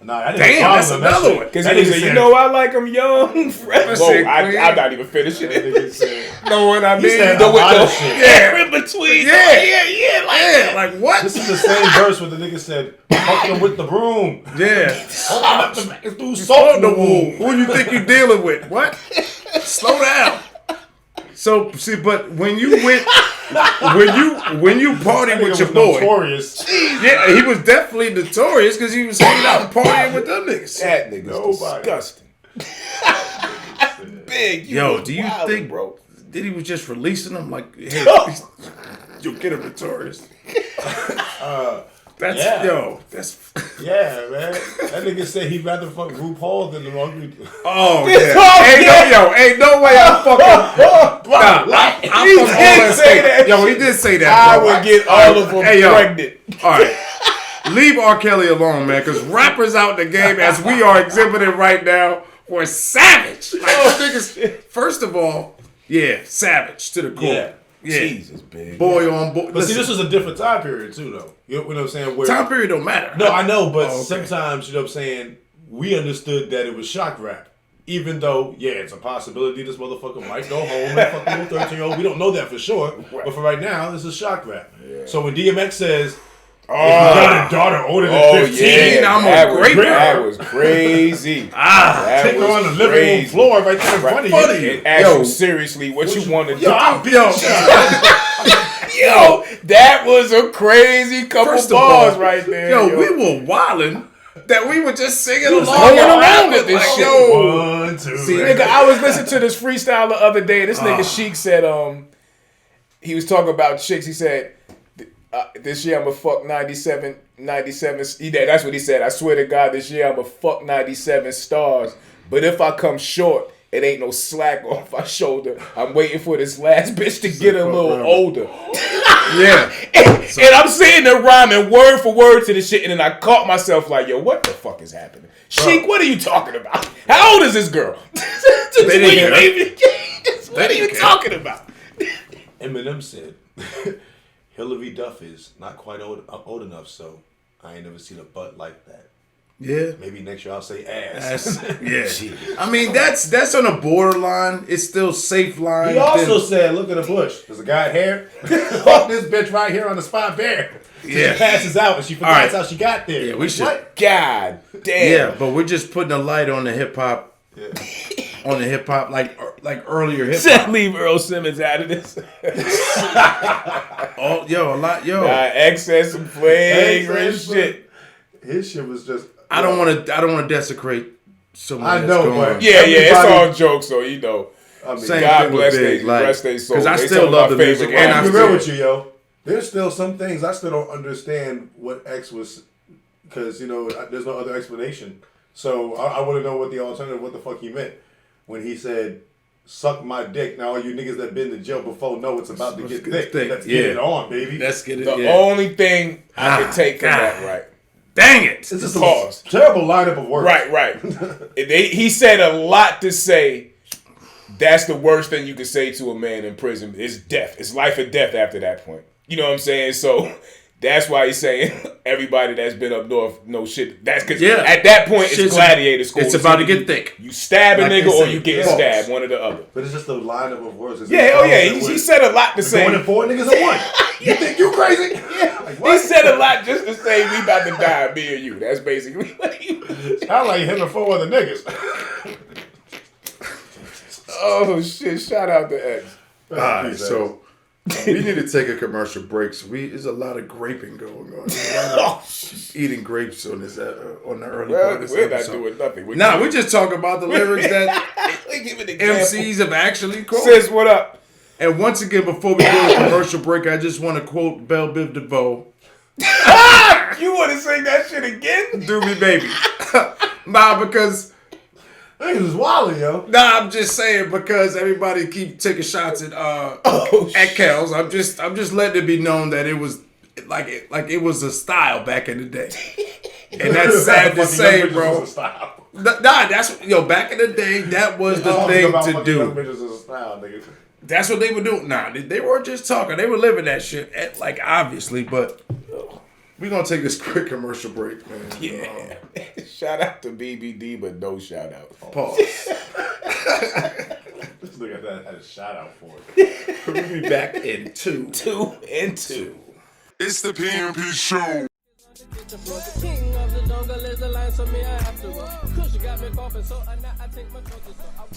S5: nah, that
S3: Damn, that's another one.
S4: Because
S5: That
S4: he
S5: nigga
S4: said, you
S5: said-
S4: know, I like him young, fresh.
S3: Listen,
S4: Whoa,
S3: Queen.
S4: I'm not even finishing
S5: That
S4: it.
S5: nigga said,
S3: Know what I mean?
S5: he said
S4: The
S5: a lot of
S4: window.
S5: shit.
S3: Yeah.
S4: In between.
S3: Yeah.
S4: Yeah, like
S3: Yeah,
S4: that.
S3: like what?
S5: This is the same verse where the nigga said, "Fuck them with the broom."
S3: Yeah.
S5: Open up the back and threw salt in the wound.
S3: Who you think you dealing with? What? Slow down. So see, but when you went, when you party
S5: That
S3: with
S5: nigga
S3: your
S5: was
S3: boy,
S5: notorious.
S3: yeah, he was definitely notorious because he was hanging out and partying with them niggas.
S4: That nigga's
S5: Nobody.
S4: disgusting. Big.
S3: Yo,
S4: was
S3: do you
S4: wildin',
S3: think,
S4: bro?
S3: that he was just releasing them like, hey, you'll get him notorious? That's
S5: Yeah.
S3: that's
S5: Yeah, man. That nigga said he'd rather fuck RuPaul than the laundry.
S3: oh
S4: Oh,
S3: ain't no way I'm fucking. I fuck all that
S4: say
S3: shit.
S4: that
S3: Yo, he did say that.
S4: I
S3: bro.
S4: would get all of them
S3: Hey, yo.
S4: pregnant.
S3: All right. Leave R. Kelly alone, man, because rappers out the game, as we are exhibiting right now, were savage. Like, niggas, first of all, yeah, savage to the core.
S5: Yeah.
S4: Jesus, big.
S3: Boy on boy.
S5: But see, this was a different time period too, though. You know what I'm saying? Where
S3: time period don't matter.
S5: No, I know, but
S3: Oh, okay.
S5: sometimes, you know what I'm saying, we understood that it was shock rap. Even though, yeah, it's a possibility this motherfucker might go home and fuck a little 13-year-old. We don't know that for sure. But for right now, this is shock rap. Yeah. So when DMX says, if you got a daughter older than 15,
S3: I'm a
S4: that was,
S3: great
S4: that was crazy.
S3: Ah,
S5: take her on the living room floor right there in front of you.
S4: And ask
S3: Yo.
S4: you seriously what you want to do.
S5: Yo, I'll beat
S3: yo,
S4: Yo, that was a crazy couple
S3: first of
S4: bars
S3: all,
S4: right there.
S3: Yo, we were wildin'. That we were just singing along
S4: going
S3: and
S4: around
S3: rapping
S4: with this
S3: like,
S4: shit.
S3: yo.
S5: 1, 2,
S3: See,
S4: Nigga, I was listening to this freestyle the other day. This nigga Sheik said, he was talking about chicks. He said, this year I'ma fuck 97. That's what he said. I swear to God, this year I'ma fuck 97 stars. But if I come short, it ain't no slack off my shoulder. I'm waiting for this last bitch to get a little older.
S3: Yeah.
S4: And I'm sitting there rhyming word for word to this shit, and then I caught myself like, yo, what the fuck is happening? Sheik, what are you talking about? How old is this girl?
S3: They didn't care.
S4: What are you talking about?
S5: Eminem said, Hillary Duff is not quite old enough, so I ain't never seen a butt like that.
S3: Yeah.
S5: Maybe next year I'll say ass.
S3: Yeah. I mean, that's on a borderline. It's still safe line.
S5: He also said, look at the bush. Does a guy hair? Fuck this bitch right here on the spot bare. So
S3: Yeah.
S5: she passes out and she forgets how she got there.
S3: Yeah, we should.
S5: What?
S4: God damn.
S3: Yeah, but we're just putting a light on the hip hop. On the hip hop, like earlier hip hop.
S4: Leave Earl Simmons out of this.
S3: Oh, yo, a lot, yo.
S4: Excess and flagrant shit.
S5: His shit was just.
S3: I don't want to desecrate someone.
S5: I
S3: that's
S5: know,
S3: going.
S5: but
S4: Yeah, it's
S5: everybody-
S4: all jokes, so you know.
S5: I mean,
S3: Same
S4: God
S3: thing with
S4: bless
S3: Big,
S4: they
S3: like,
S4: rest they soul.
S3: 'cause I
S4: They
S3: still
S4: some of
S3: love
S4: my
S3: the music,
S4: favorite
S3: and
S5: I'm
S3: I
S5: be
S4: rappers.
S5: real with you, yo. There's still some things I still don't understand what X was, because there's no other explanation. So I want to know what the alternative, what the fuck he meant when he said, "Suck my dick." Now all you niggas that been to jail before know it's about to
S3: Let's
S5: get
S3: get
S5: thick.
S3: thick,
S5: Let's
S3: yeah.
S5: get it on, baby.
S3: Let's get it.
S4: The
S3: Yeah.
S4: only thing I could take from
S3: God.
S4: that, right?
S3: Dang it!
S5: It's just
S4: Pause.
S5: a terrible lineup of words.
S4: Right. He said a lot to say that's the worst thing you can say to a man in prison. It's death. It's life or death after that point. You know what I'm saying? So that's why he's saying everybody that's been up north, no shit. That's because at that point it's gladiator school.
S3: It's about to get thick.
S4: You stab a nigga or you get stabbed, one or the other.
S5: But it's just the lineup of words.
S4: He said a lot to say.
S5: Going in 4 niggas at one. You think you crazy?
S4: Yeah. Like, he said a lot just to say we about to die, me and you. That's basically what he
S5: sound like him and 4 other niggas.
S4: Oh shit! Shout out to X.
S3: All right, so we need to take a commercial break. So there's a lot of graping going on. Eating grapes on this on the early part of this
S4: we're
S3: episode.
S4: not doing nothing.
S3: We're just talking about the lyrics that MCs have actually quoted.
S4: Sis, what up?
S3: And once again, before we go to commercial break, I just want to quote Belle Biv DeVoe.
S4: You want to sing that shit again?
S3: Do me, baby. Nah, because.
S5: Niggas is wildin', yo.
S3: Nah, I'm just saying because everybody keep taking shots at Kells. I'm just letting it be known that it was like it was a style back in the day, and that's sad to say, bro. Nah, that's back in the day that was the thing to do. That's what they were doing. Nah, they weren't just talking; they were living that shit. Obviously, but. We're going to take this quick commercial break, man.
S4: Yeah. Shout out to BBD, but no shout out.
S3: Pause.
S5: This nigga had a shout out for it.
S3: We'll be back in 2.
S4: 2 and 2.
S2: It's the PMP show.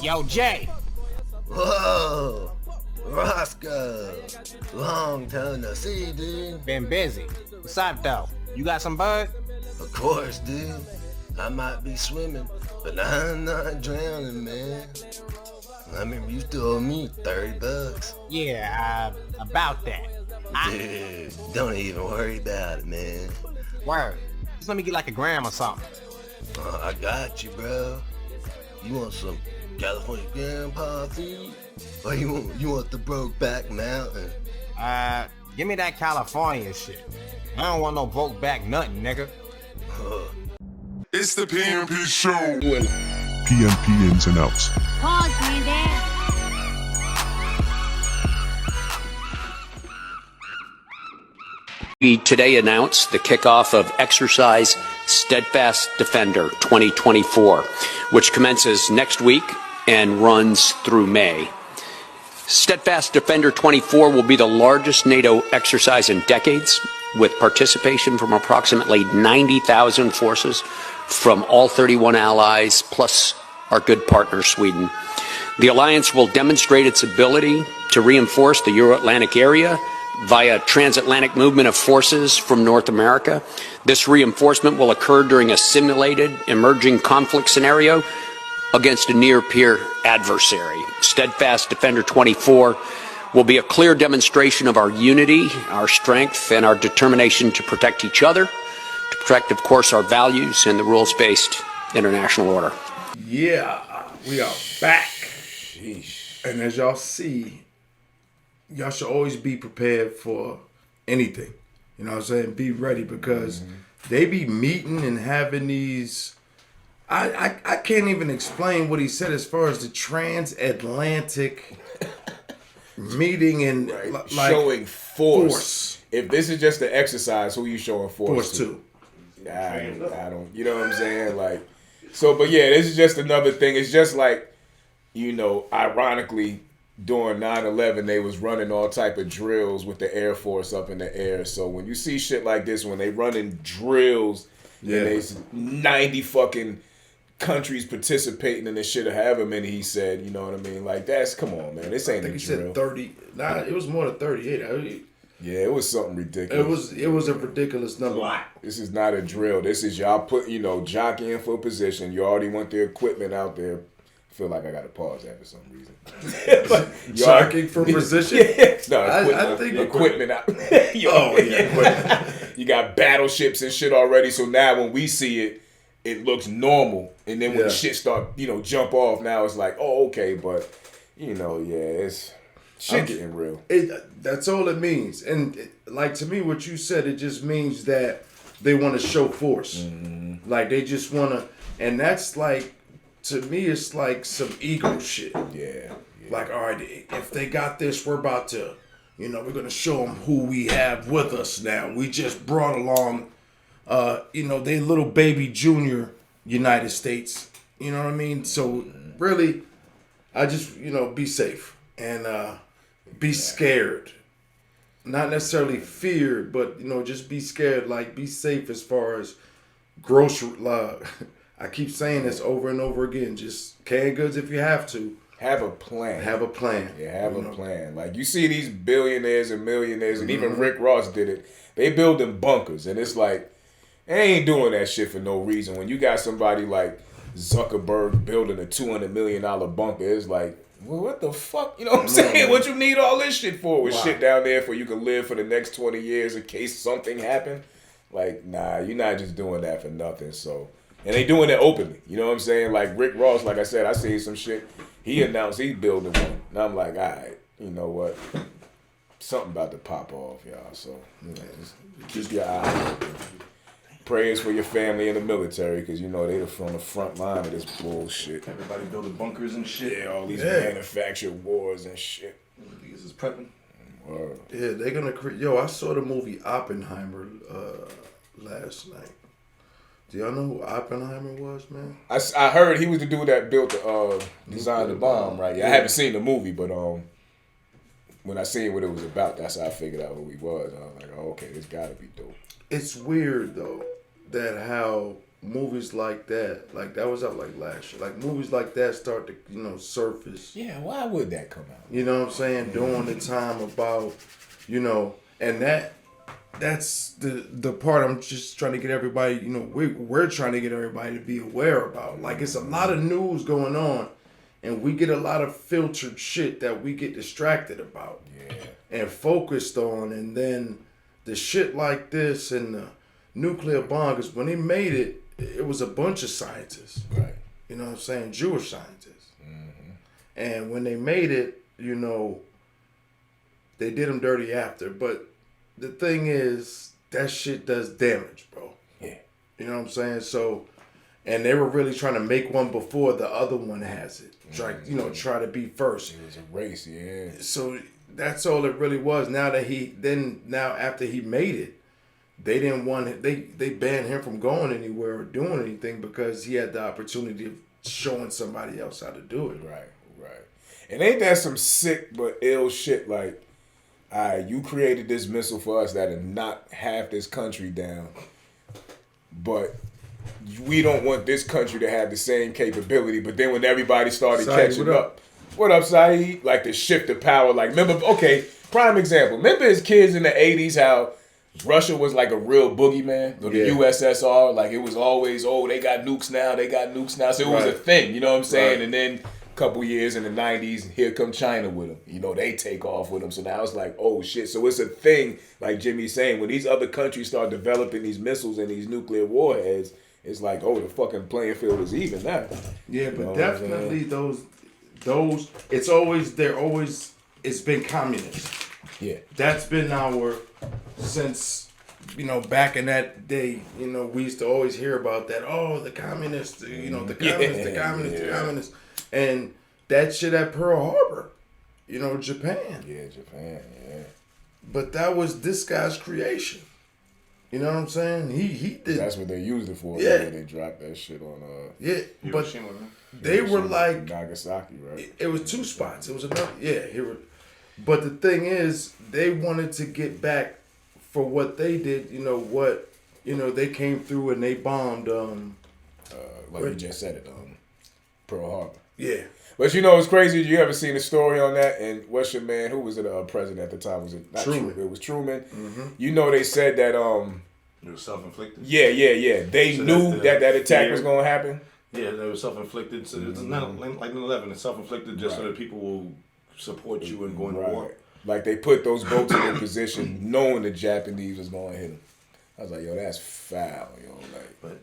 S6: Yo, Jay.
S7: Whoa, Roscoe. Long time no see, dude.
S6: Been busy. What's up, though? You got some bud?
S7: Of course, dude. I might be swimming, but I'm not drowning, man. I remember you still owe me $30.
S6: Yeah, about that.
S7: Dude, don't even worry about it, man.
S6: Word. Just let me get like a gram or something.
S7: I got you, bro. You want some California grandpa feed? Or you want the Brokeback Mountain?
S6: Give me that California shit. I don't want no broke back nothing, nigga.
S2: It's the PMP show.
S8: PMP ins and outs.
S9: Pause, Granddad.
S10: We today announced the kickoff of Exercise Steadfast Defender 2024, which commences next week and runs through May. Steadfast Defender 24 will be the largest NATO exercise in decades, with participation from approximately 90,000 forces from all 31 allies, plus our good partner, Sweden. The alliance will demonstrate its ability to reinforce the Euro-Atlantic area via transatlantic movement of forces from North America. This reinforcement will occur during a simulated emerging conflict scenario against a near-peer adversary. Steadfast Defender 24 will be a clear demonstration of our unity, our strength, and our determination to protect each other, to protect, of course, our values and the rules-based international order.
S3: Yeah, we are back.
S4: Sheesh.
S3: And as y'all see, y'all should always be prepared for anything. You know what I'm saying? Be ready because they be meeting and having these... I can't even explain what he said as far as the transatlantic meeting and
S4: showing force. If this is just an exercise, who you showing force
S3: to?
S4: I don't. You know what I'm saying? Like, so, but yeah, this is just another thing. It's just like, ironically, during 9/11, they was running all type of drills with the Air Force up in the air. So when you see shit like this, when they running drills, and there's 90 fucking countries participating in this shit, or however many he said, you know what I mean? Like, that's, come on, man. This ain't a drill.
S3: He said 30. Nah, it was more than 38.
S4: Yeah, it was something ridiculous.
S3: It was a ridiculous number.
S4: This is not a drill. This is y'all put, jockeying for position. You already want the equipment out there. I feel like I got to pause that for some reason.
S3: Jockeying for position?
S4: No,
S3: I think
S4: equipment out. You got battleships and shit already. So now when we see it, it looks normal. And then when the shit start, jump off, now it's like, oh, okay. But, it's shit getting real.
S3: That's all it means. And to me, what you said, it just means that they want to show force. Like, they just want to, and that's like to me, it's like some ego shit.
S4: Yeah.
S3: Like, all right, if they got this, we're about to, we're gonna show them who we have with us now. We just brought along, they little baby junior United States. You know what I mean? So really, I just, be safe and be scared. Not necessarily feared, but, just be scared. Like, be safe as far as grocery. I keep saying this over and over again. Just canned goods if you have to.
S4: Have a plan.
S3: Have a plan.
S4: Yeah, have a plan. Like, you see these billionaires and millionaires, and even Rick Ross did it. They building bunkers, and it's like, they ain't doing that shit for no reason. When you got somebody like Zuckerberg building a $200 million bunker, it's like, well, what the fuck? You know what I'm saying? What you need all this shit for? With shit down there for you can live for the next 20 years in case something happened? Like, nah, you're not just doing that for nothing. So, and they doing it openly. You know what I'm saying? Like Rick Ross, like I said, I seen some shit. He announced he's building one. And I'm like, all right, you know what? Something about to pop off, y'all. So, just keep your eyes open. Prayers for your family in the military, because, they're from the front line of this bullshit.
S5: Everybody building bunkers and shit.
S4: Yeah, all these manufactured wars and shit.
S5: Niggas is prepping.
S3: Yeah, they're gonna create. Yo, I saw the movie Oppenheimer last night. Do y'all know who Oppenheimer was, man?
S4: I heard he was the dude that built designed the bomb, right? Yeah, I haven't seen the movie, but when I seen what it was about, that's how I figured out who he was. I was like, oh, okay, this gotta be dope.
S3: It's weird though that how movies like that was out like last year. Like movies like that start to surface.
S4: Yeah, why would that come out?
S3: You know what I'm saying? During the time about and that's the part I'm just trying to get everybody, we're trying to get everybody to be aware about. Like, it's a lot of news going on, and we get a lot of filtered shit that we get distracted about and focused on. And then the shit like this and the nuclear bomb, because when they made it, it was a bunch of scientists.
S4: Right.
S3: You know what I'm saying? Jewish scientists. Mm-hmm. And when they made it, they did them dirty after. But the thing is, that shit does damage, bro.
S4: Yeah.
S3: You know what I'm saying? So, and they were really trying to make one before the other one has it. Try to be first.
S4: It was a race, yeah.
S3: So that's all it really was. Now after he made it, they didn't want it. They banned him from going anywhere or doing anything because he had the opportunity of showing somebody else how to do it.
S4: Right. And ain't that some sick but ill shit? Like, all right, you created this missile for us that'll knock half this country down, but we don't want this country to have the same capability. But then when everybody started catching up, what up, Saeed? Like, the shift of power. Like, remember, okay, prime example. Remember as kids in the 80s how Russia was like a real boogeyman? Or the USSR, like, it was always, they got nukes now. So it was a thing, you know what I'm saying? Right. And then couple years in the 90s, here come China with them. They take off with them. So now it's like, oh shit. So it's a thing, like Jimmy's saying, when these other countries start developing these missiles and these nuclear warheads, it's like, the fucking playing field is even now.
S3: Yeah, but definitely those it's been communist.
S4: Yeah.
S3: That's been since back in that day, we used to always hear about that. Oh, the communists, the communists. And that shit at Pearl Harbor, Japan.
S4: Yeah, Japan, yeah.
S3: But that was this guy's creation. You know what I'm saying? He did.
S4: That's what they used it for.
S3: Yeah.
S4: They dropped that shit on
S3: Hiroshima, but they were like
S4: Nagasaki, right?
S3: It was 2 spots. It was another But the thing is, they wanted to get back for what they did. They came through and they bombed.
S4: Like you just said it, Pearl Harbor.
S3: Yeah.
S4: But it's crazy. You ever seen the story on that? And what's your man? Who was it? President at the time? Was it not Truman? It was Truman. Mm-hmm. They said that
S5: it was self-inflicted.
S4: Yeah. They knew that attack was going to happen.
S5: Yeah, they were self-inflicted. So it's not like 9/11. It's self-inflicted just so that people will support you and go into war.
S4: Like, they put those boats in position knowing the Japanese was going to hit them. I was like, that's foul, but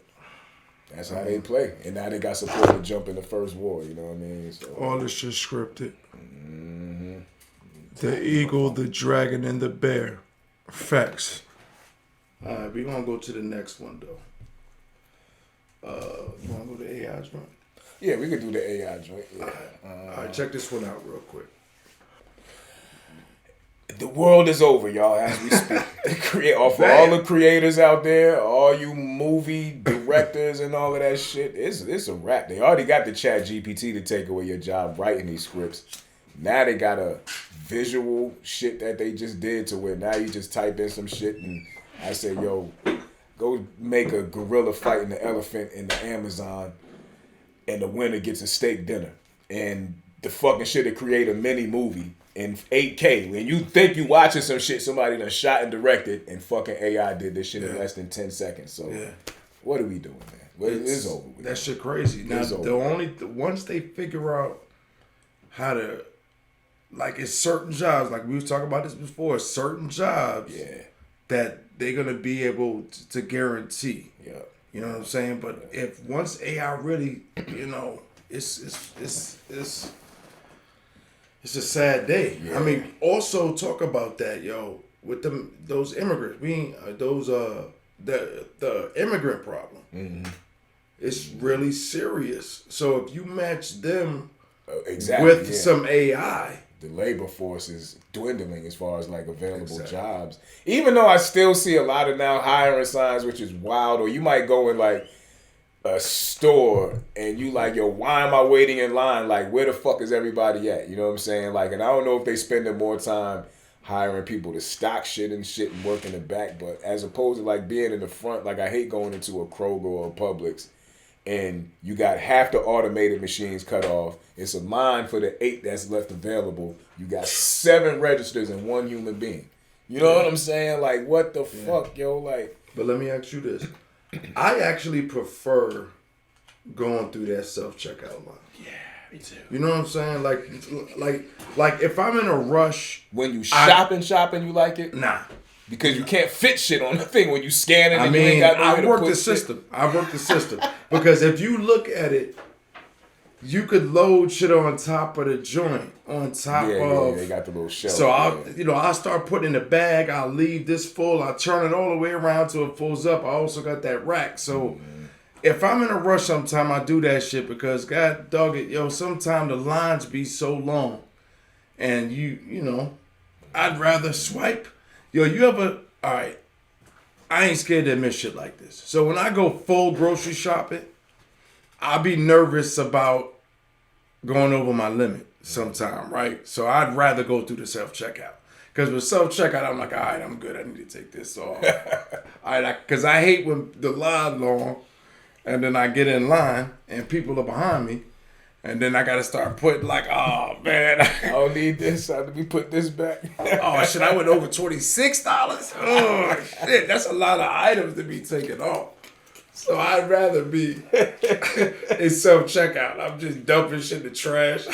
S4: that's how they play. And now they got support to jump in the first war, you know what I mean? So,
S3: all this shit scripted. Mm-hmm. The eagle, the dragon, and the bear. Facts. All right, we're going to go to the next one, though. You want to go to AI's run?
S4: Yeah, we could do the AI joint. Yeah.
S3: All right, check this one out real quick.
S4: The world is over, y'all, as we speak. For all the creators out there, all you movie directors and all of that shit, it's a wrap. They already got the Chat GPT to take away your job writing these scripts. Now they got a visual shit that they just did to where now you just type in some shit and I say, yo, go make a gorilla fighting the elephant in the Amazon and the winner gets a steak dinner. And the fucking shit to create a mini movie in 8K. When you think you watching some shit somebody done shot and directed and fucking AI did this shit in less than 10 seconds. So what are we doing, man? Well, it's over with.
S3: That shit crazy. Now, once they figure out how to, like, it's certain jobs, like we was talking about this before, certain jobs that they're going to be able to guarantee.
S4: Yeah.
S3: You know what I'm saying? But if once AI really, it's a sad day. Yeah. I mean, also talk about that, yo, with those immigrants. The immigrant problem. Mm-hmm. It's really serious. So if you match them with some AI,
S4: the labor force is dwindling as far as like available jobs. Even though I still see a lot of now hiring signs, which is wild. Or you might go in like a store and you like, yo, why am I waiting in line? Like, where the fuck is everybody at? You know what I'm saying? Like, and I don't know if they spending more time hiring people to stock shit and work in the back, but as opposed to like being in the front, like I hate going into a Kroger or a Publix and you got half the automated machines cut off. It's a line for the 8 that's left available. You got 7 registers and 1 human being. You know what I'm saying? Like, what the fuck, yo? Like,
S3: but let me ask you this. I actually prefer going through that self-checkout line.
S5: Yeah, me too.
S3: You know what I'm saying? Like if I'm in a rush.
S4: When you shopping, you like it?
S3: Nah.
S4: Because you can't fit shit on the thing when you scan it.
S3: I mean, I work the system. Because if you look at it, you could load shit on top of the joint, on top of.
S4: Yeah, they got the little shelf.
S3: So I'll start putting in the bag. I'll leave this full. I turn it all the way around till it fills up. I also got that rack. So if I'm in a rush, sometime I do that shit because God dog it, yo. Sometimes the lines be so long, and I'd rather swipe. Yo, you ever? All right, I ain't scared to admit shit like this. So when I go full grocery shopping, I'll be nervous about going over my limit sometime, right? So I'd rather go through the self-checkout. Because with self-checkout, I'm like, all right, I'm good. I need to take this off. Because I hate when the line long and then I get in line and people are behind me. And then I got to start putting like, oh, man.
S4: I don't need this. I have to be put this back.
S3: Oh, shit, I went over $26. Oh, shit, that's a lot of items to be taken off. So I'd rather be in self-checkout. I'm just dumping shit in the trash.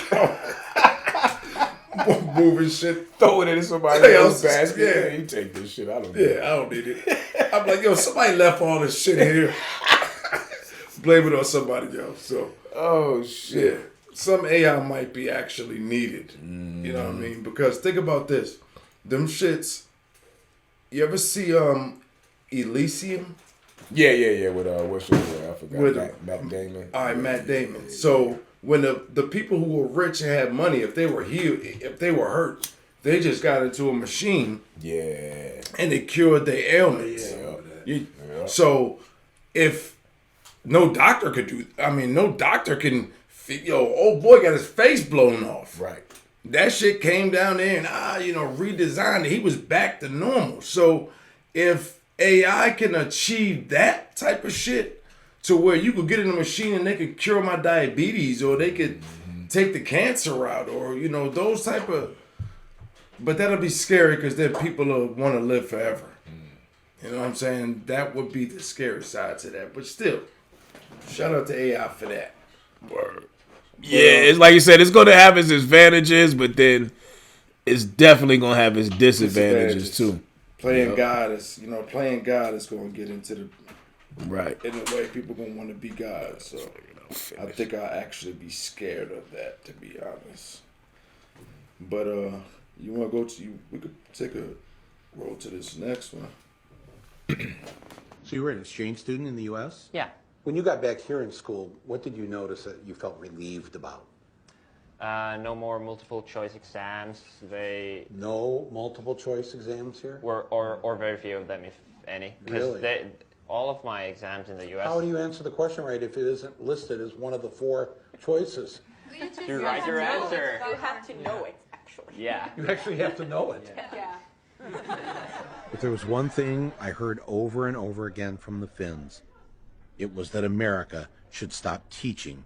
S3: Moving shit.
S4: Throwing it in somebody else's basket. Yeah, you take this shit. I don't need it.
S3: Yeah, I don't need it. I'm like, yo, somebody left all this shit here. Blame it on somebody else. So,
S4: oh, shit.
S3: Yeah, some AI might be actually needed. You know what I mean? Because think about this. Them shits, you ever see Elysium?
S4: Yeah. With what's your name? I forgot. Matt Damon.
S3: All right, Matt Damon. So when the people who were rich and had money, if they were healed, if they were hurt, they just got into a machine.
S4: Yeah.
S3: And it cured their ailments. Yeah. So if no doctor could do, no doctor can. Old boy got his face blown off.
S4: Right.
S3: That shit came down there and redesigned it. He was back to normal. So if AI can achieve that type of shit to where you could get in a machine and they could cure my diabetes or they could take the cancer out or, those type of... But that'll be scary because then people will want to live forever. You know what I'm saying? That would be the scary side to that. But still, shout out to AI for that.
S4: Word. Yeah, it's like you said, it's going to have its advantages, but then it's definitely going to have its disadvantages too.
S3: Playing God is going to get into the
S4: right
S3: in the way people going to want to be God. So I think I'll actually be scared of that, to be honest. But you want to go to we could take a roll to this next one.
S6: So you were an exchange student in the U.S.?
S9: Yeah. When you got back here in school, what did you notice that you felt relieved about?
S11: No more multiple choice exams.
S9: No multiple choice exams here?
S11: Or very few of them, if any. Because
S9: Really?
S11: all of my exams in the U.S.
S9: How do you answer the question right if it isn't listed as one of the 4 choices?
S11: You write your answer.
S12: You have to know it, actually.
S11: Yeah.
S9: You actually have to know it.
S12: Yeah.
S9: If there was one thing I heard over and over again from the Finns, it was that America should stop teaching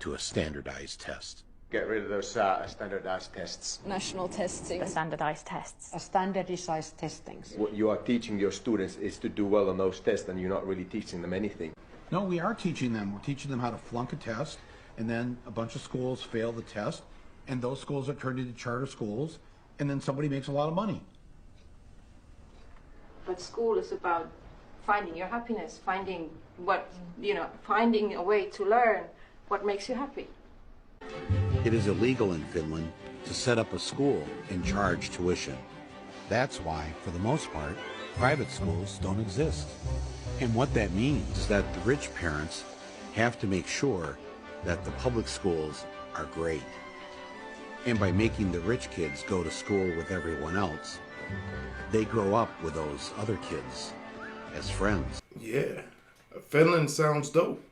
S9: to a standardized test.
S13: Get rid of those standardized tests.
S12: National testing.
S14: Standardized tests.
S15: Standardized testings.
S13: What you are teaching your students is to do well on those tests, and you're not really teaching them anything.
S9: No, we are teaching them. We're teaching them how to flunk a test, and then a bunch of schools fail the test, and those schools are turned into charter schools, and then somebody makes a lot of money.
S16: But school is about finding your happiness, finding finding a way to learn what makes you happy.
S9: It is illegal in Finland to set up a school and charge tuition. That's why, for the most part, private schools don't exist. And what that means is that the rich parents have to make sure that the public schools are great. And by making the rich kids go to school with everyone else, they grow up with those other kids as friends.
S3: Yeah. Finland sounds dope.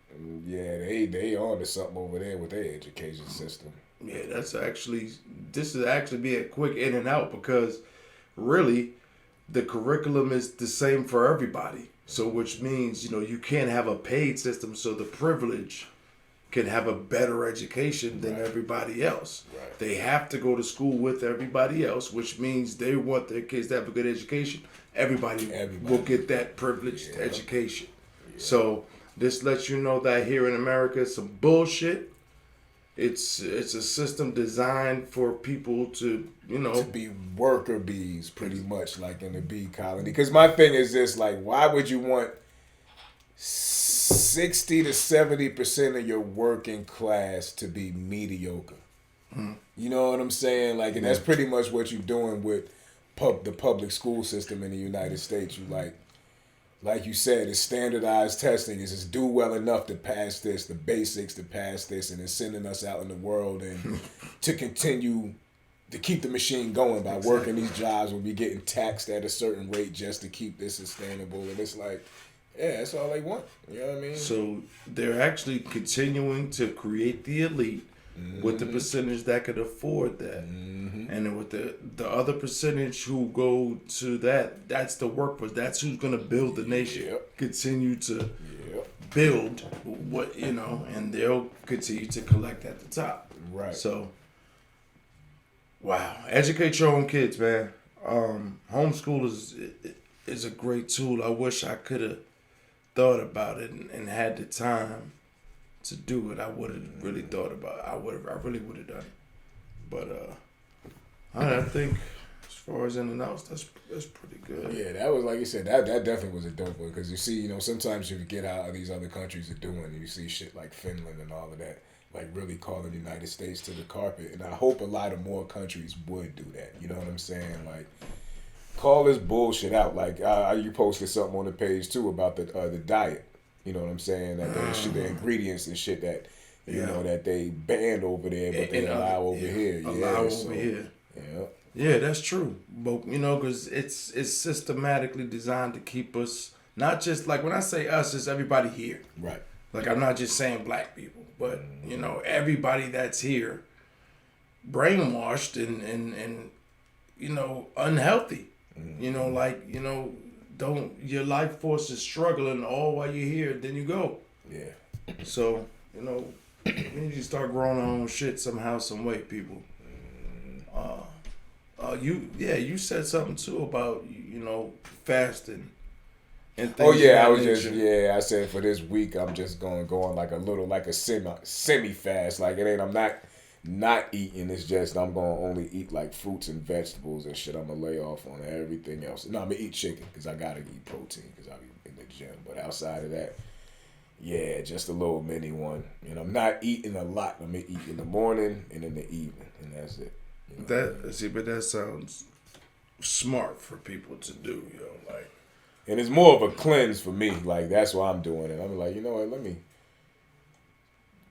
S4: Yeah, they on to something over there with their education system.
S3: Yeah, this is actually be a quick in and out because really the curriculum is the same for everybody. So which means, you can't have a paid system so the privilege can have a better education than everybody else.
S4: Right.
S3: They have to go to school with everybody else, which means they want their kids to have a good education. Everybody will get that privileged education. Yeah. So this lets you know that here in America it's some bullshit. It's a system designed for people to
S4: be worker bees, pretty much, like in the bee colony. Because my thing is this, like, why would you want 60 to 70% of your working class to be mediocre? You know what I'm saying? Like, and that's pretty much what you're doing with the public school system in the United States. You like you said, it's standardized testing. It's just do well enough to pass this, the basics to pass this, and it's sending us out in the world and to continue to keep the machine going by working these jobs where we getting taxed at a certain rate just to keep this sustainable. And it's like, yeah, that's all they want. You know what I mean?
S3: So they're actually continuing to create the elite with the percentage that could afford that. And then with the other percentage who go to that's the workforce. That's who's going to build the nation. Continue to build what, and they'll continue to collect at the top.
S4: Right.
S3: So, wow. Educate your own kids, man. Homeschool is a great tool. I wish I could have thought about it and had the time to do it. I would have really thought about it. I really would have done it. But I think as far as in and outs, that's pretty good.
S4: Yeah, that was, like you said, that definitely was a dope one. Because you see, sometimes you get out of these other countries are doing, you see shit like Finland and all of that, like really calling the United States to the carpet. And I hope a lot of more countries would do that. You know what I'm saying? Like, call this bullshit out. Like, you posted something on the page too about the diet. You know what I'm saying? That the ingredients and shit that that they banned over there, but they allow over here.
S3: Yeah, that's true. But because it's systematically designed to keep us, not just like when I say us, it's everybody here.
S4: Right.
S3: Like I'm not just saying black people, but everybody that's here, brainwashed and unhealthy. Don't your life force is struggling all while you're here, then you go.
S4: Yeah.
S3: So, we need to start growing our own shit somehow, some way, people. You said something too about fasting and things.
S4: I said for this week I'm just going like a little like a semi fast. Like it ain't not eating, it's just I'm gonna only eat like fruits and vegetables and shit. I'm gonna lay off on everything else. No, I'm gonna eat chicken because I gotta eat protein because I be in the gym. But outside of that, yeah, just a little mini one. And I'm not eating a lot. I'm gonna eat in the morning and in the evening, and that's it.
S3: But that sounds smart for people to do. Like
S4: And it's more of a cleanse for me. Like, that's why I'm doing it. I'm like, you know what? Let me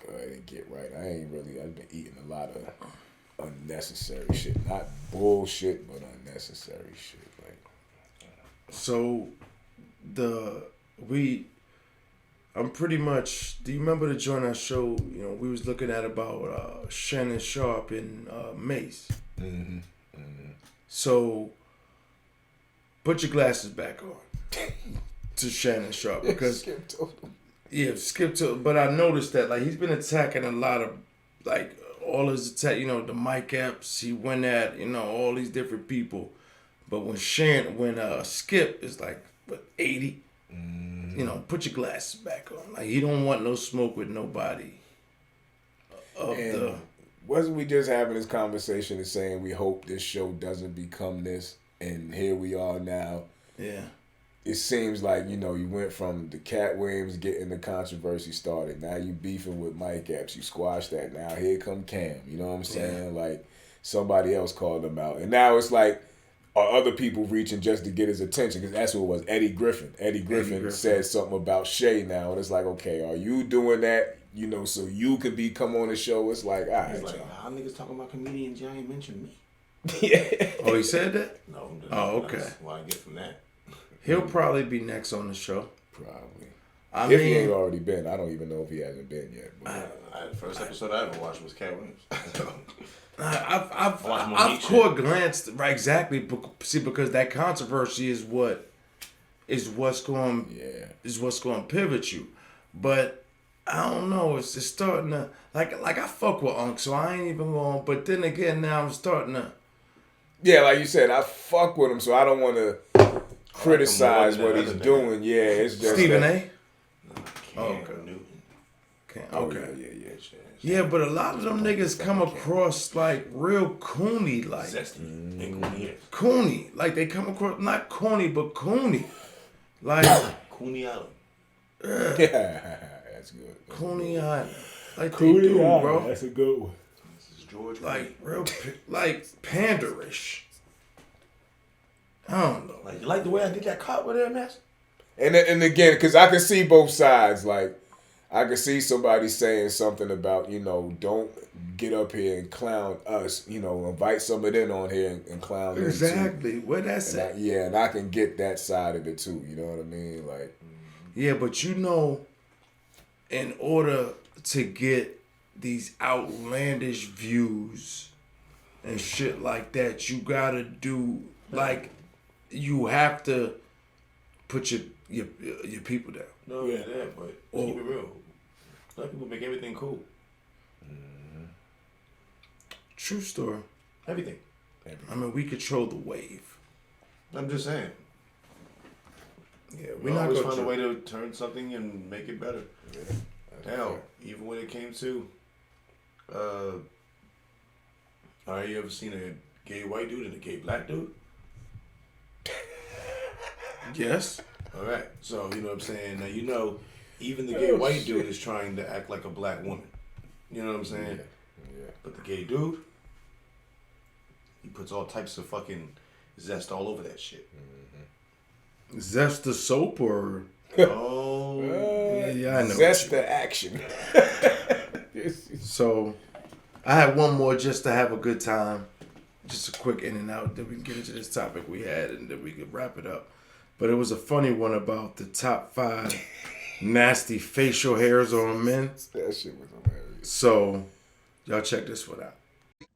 S4: go ahead and get right. I've been eating a lot of unnecessary shit. Not bullshit, but unnecessary shit. Like,
S3: so, I'm pretty much. Do you remember the joint I showed? You know, we was looking at about Shannon Sharp and Mace.
S4: Mm-hmm.
S3: So, put your glasses back on to Shannon Sharp because
S4: Skip told him.
S3: Yeah, Skip to. But I noticed that like he's been attacking a lot of like all his attack. You know, the Mike Epps. He went at all these different people. But when Skip is like 80. Put your glasses back on. Like he don't want no smoke with nobody.
S4: Wasn't we just having this conversation and saying we hope this show doesn't become this, and here we are now.
S3: Yeah.
S4: It seems like you went from the Cat Williams getting the controversy started. Now you beefing with Mike Epps. You squashed that. Now here come Cam. You know what I'm saying? Like somebody else called him out, and now it's like. Are other people reaching just to get his attention? Because that's what it was. Eddie Griffin said something about Shay now, and it's like, okay, are you doing that? So you could come on the show. It's like, all right,
S5: it's like, how niggas talking about comedians? Y'all ain't mention me.
S4: Yeah.
S3: Oh, he said that?
S5: No.
S3: Okay.
S5: That's what I get from that.
S3: He'll probably be next on the show.
S4: Probably. If he ain't already been, I don't even know if he hasn't been yet.
S5: The first episode I ever watched was Cat Williams.
S3: I've caught glanced right exactly. See, because that controversy is what's going to pivot you. But I don't know. It's just starting to like I fuck with Unc, so I ain't even going. But then again, now I'm starting to.
S4: Yeah, like you said, I fuck with him, so I don't want to criticize what he's doing. Yeah, it's just
S3: Stephen A.
S5: Okay.
S3: Okay. Yeah, but a lot of them niggas come across like real coony, like coony. Like they come across not corny, but coony. Like
S5: Cooney Island.
S4: Yeah, that's good.
S3: Coney Island. Like
S4: Coney
S3: they do,
S4: Island,
S3: bro.
S4: That's a good one.
S5: This is George.
S3: Like real, like panderish. I don't know.
S5: Like you like the way I did that cut with there, man?
S4: And again, because I can see both sides. Like I can see somebody saying something about don't get up here and clown us. Invite some of them on here and clown them
S3: exactly
S4: too.
S3: Where that's at.
S4: And I can get that side of it too. You know what I mean? Like.
S3: Yeah, but in order to get these outlandish views and shit like that, you gotta do you have to put your people down.
S5: No, yeah, that, but keep it real. Black people make everything cool.
S4: Mm-hmm.
S3: True story.
S5: Everything.
S3: I mean, we control the wave.
S5: I'm just saying.
S3: Yeah,
S5: we always find a way to turn something and make it better. Yeah. Hell, even when it came to, have you ever seen a gay white dude and a gay black dude?
S3: Yes.
S5: All right. So you know what I'm saying. Now even the gay white dude is trying to act like a black woman. You know what I'm saying?
S4: Yeah.
S5: But the gay dude, he puts all types of fucking zest all over that shit.
S4: Mm-hmm.
S3: Zest the soap or?
S5: Oh,
S3: yeah, I know.
S4: Zest the action.
S3: So, I had one more just to have a good time. Just a quick in and out. Then we can get into this topic we had, and then we could wrap it up. But it was a funny one about the top 5 nasty facial hairs on men.
S4: That shit was hilarious.
S3: So, y'all check this one out.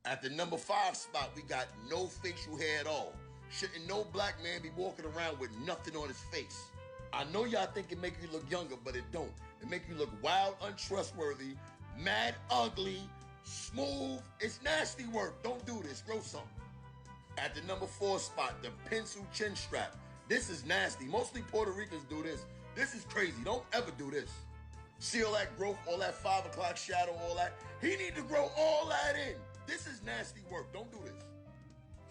S14: At the number 5 spot, we got no facial hair at all. Shouldn't no black man be walking around with nothing on his face? I know y'all think it make you look younger, but it don't. It make you look wild, untrustworthy, mad, ugly, smooth. It's nasty work. Don't do this. Grow something. At the number 4 spot, the pencil chin strap. This is nasty. Mostly Puerto Ricans do this. This is crazy. Don't ever do this. See all that growth, all that 5 o'clock shadow, all that? He need to grow all that in. This is nasty work. Don't do this.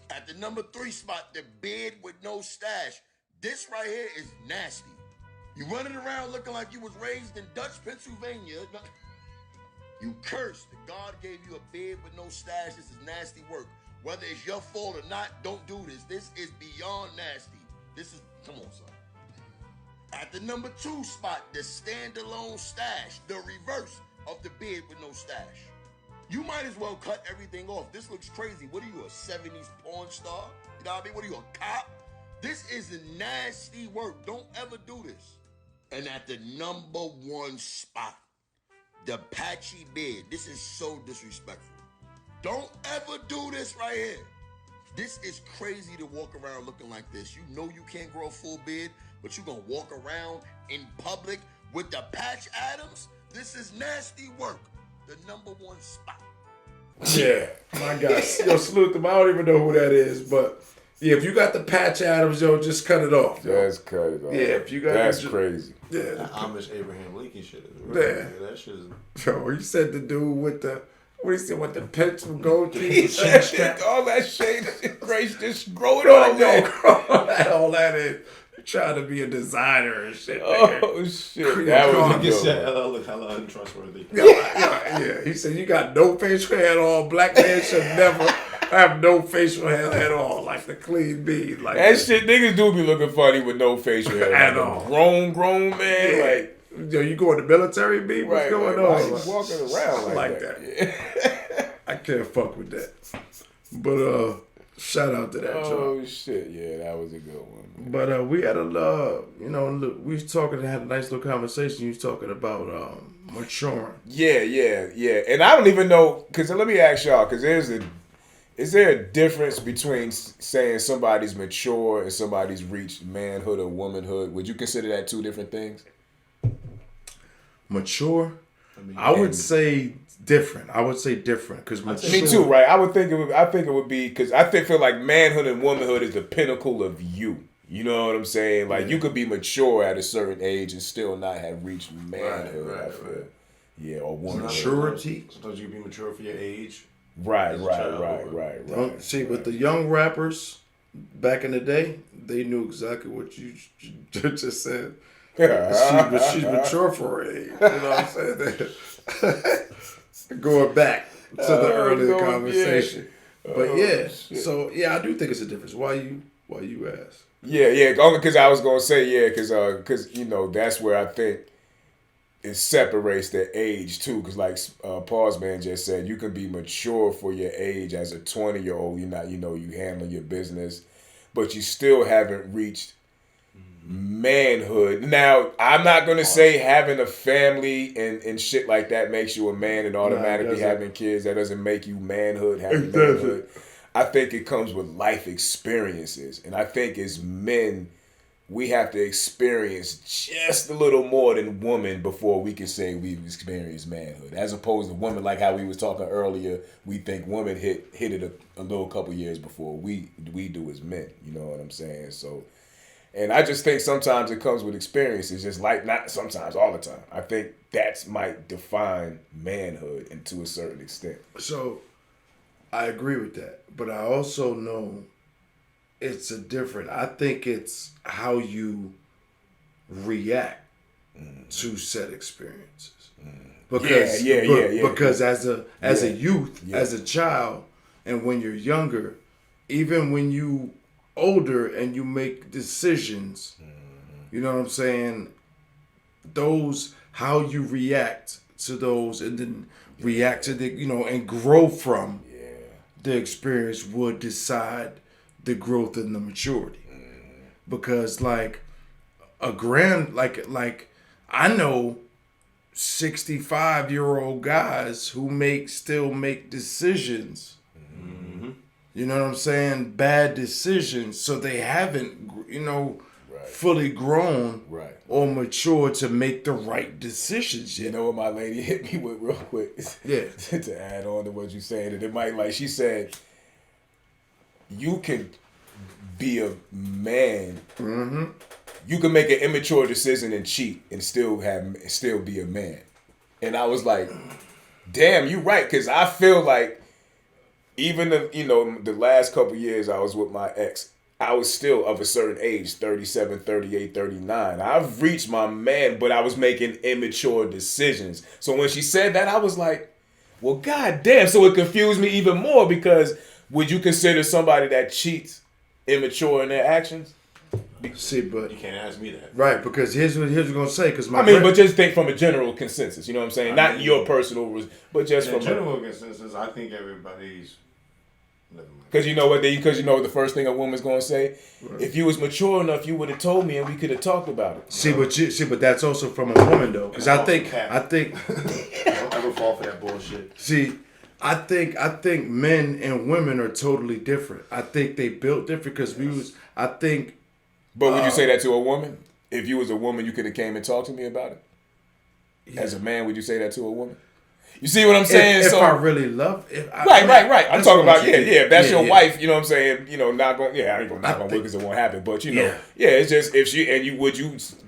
S14: At the number 3 spot, the beard with no stash. This right here is nasty. You running around looking like you was raised in Dutch, Pennsylvania. You cursed that God gave you a beard with no stash. This is nasty work. Whether it's your fault or not, don't do this. This is beyond nasty. This is, come on, son. At the number 2 spot, the standalone stash, the reverse of the beard with no stash. You might as well cut everything off. This looks crazy. What are you, a 70s porn star? You know what I mean? What are you, a cop? This is nasty work. Don't ever do this. And at the number 1 spot, the patchy beard. This is so disrespectful. Don't ever do this right here. This is crazy to walk around looking like this. You know you can't grow a full beard, but you're going to walk around in public with the Patch Adams? This is nasty work. The number 1 spot.
S3: Yeah, my God. Yo, salute them. I don't even know who that is, but yeah, if you got the Patch Adams, yo, just cut it off. Yo.
S4: Just cut it off.
S3: Yeah, if you got
S4: that's crazy.
S3: Yeah,
S5: that Amish Abraham Lincoln shit is
S3: yeah.
S5: real. That shit is.
S3: Yo, you said the dude with the what he said with the pencil gold teeth,
S4: all that shit, Grace, just grow it all
S3: that. All that is. You trying to be a designer and shit.
S4: Oh shit, that was
S5: He said LL look hella untrustworthy.
S3: Yeah. He said you got no facial hair at all. Black man should never have no facial hair at all, like the clean bead. Like
S4: that shit, niggas do be looking funny with no facial hair
S3: at
S4: like
S3: all.
S4: Grown man,
S3: yeah.
S4: like.
S3: Yo, you going to military, B? What's
S4: right,
S3: going
S4: right,
S3: on?
S4: Why you walking around like that?
S3: Yeah. I can't fuck with that. But shout out to that.
S4: Oh shit, yeah, that was a good one. Man.
S3: But we had look, we was talking, had a nice little conversation. You was talking about maturing.
S4: Yeah. And I don't even know, because let me ask y'all, because is there a difference between saying somebody's mature and somebody's reached manhood or womanhood? Would you consider that two different things?
S3: Mature, I would say different. Because
S4: me too, right? I think it would be because feel like manhood and womanhood is the pinnacle of you. You know what I'm saying? Like you could be mature at a certain age and still not have reached manhood. Right. Yeah, or womanhood.
S3: Maturity.
S5: Sometimes you can be mature for your age.
S4: Right.
S3: See, with the young rappers back in the day, they knew exactly what you just said. She's mature for her age. You know what I'm saying? Going back to the earlier conversation.
S4: Yeah.
S3: But so I do think it's a difference. Why you ask?
S4: Yeah. Because I was gonna say because that's where I think it separates the age too. Because like Paul's man just said, you can be mature for your age as a 20-year-old. You handle your business, but you still haven't reached manhood. Now, I'm not going to say having a family and shit like that makes you a man and automatically having kids. That doesn't make you having manhood. I think it comes with life experiences. And I think as men, we have to experience just a little more than women before we can say we've experienced manhood. As opposed to women, like how we was talking earlier, we think women hit it a little couple years before we do as men. You know what I'm saying? So... And I just think sometimes it comes with experiences, just like not sometimes, all the time. I think that might define manhood and to a certain extent.
S3: So I agree with that. But I also know it's I think it's how you react to said experiences. Because because as a youth, as a child, and when you're younger, even when you older and you make decisions, you know what I'm saying, those, how you react to those and then react to the, and grow from the experience would decide the growth and the maturity. Because like I know 65-year-old guys who still make decisions. You know what I'm saying? Bad decisions. So they haven't, fully grown or matured to make the right decisions yet.
S4: You know what my lady hit me with real quick?
S3: Yeah.
S4: To add on to what you saying, and it might, like she said, you can be a man. Mm-hmm. You can make an immature decision and cheat and still be a man. And I was like, damn, you right. Because I feel like even the last couple years I was with my ex, I was still of a certain age, 37, 38, 39. I've reached my man, but I was making immature decisions. So when she said that, I was like, well, goddamn. So it confused me even more because would you consider somebody that cheats immature in their actions?
S3: See, but
S5: you can't ask me that.
S3: Right, because here's what we're gonna say. Because
S4: but just think from a general consensus. You know what I'm saying? Not your personal, but just from
S5: general consensus. I think everybody's.
S4: Because you know what the first thing a woman's gonna say. Right. If you was mature enough, you would have told me, and we could have talked about it.
S3: But that's also from a woman though. Because I think
S5: don't ever fall for that bullshit.
S3: See, I think men and women are totally different. I think they built different because I think.
S4: But would you say that to a woman? If you was a woman, you could have came and talked to me about it. Yeah. As a man, would you say that to a woman? You see what I'm saying?
S3: If I really love,
S4: right. I'm talking about if that's your wife, you know what I'm saying. You know, not going. Yeah, I ain't gonna knock on wood because it won't happen. But you know, it's just if she and you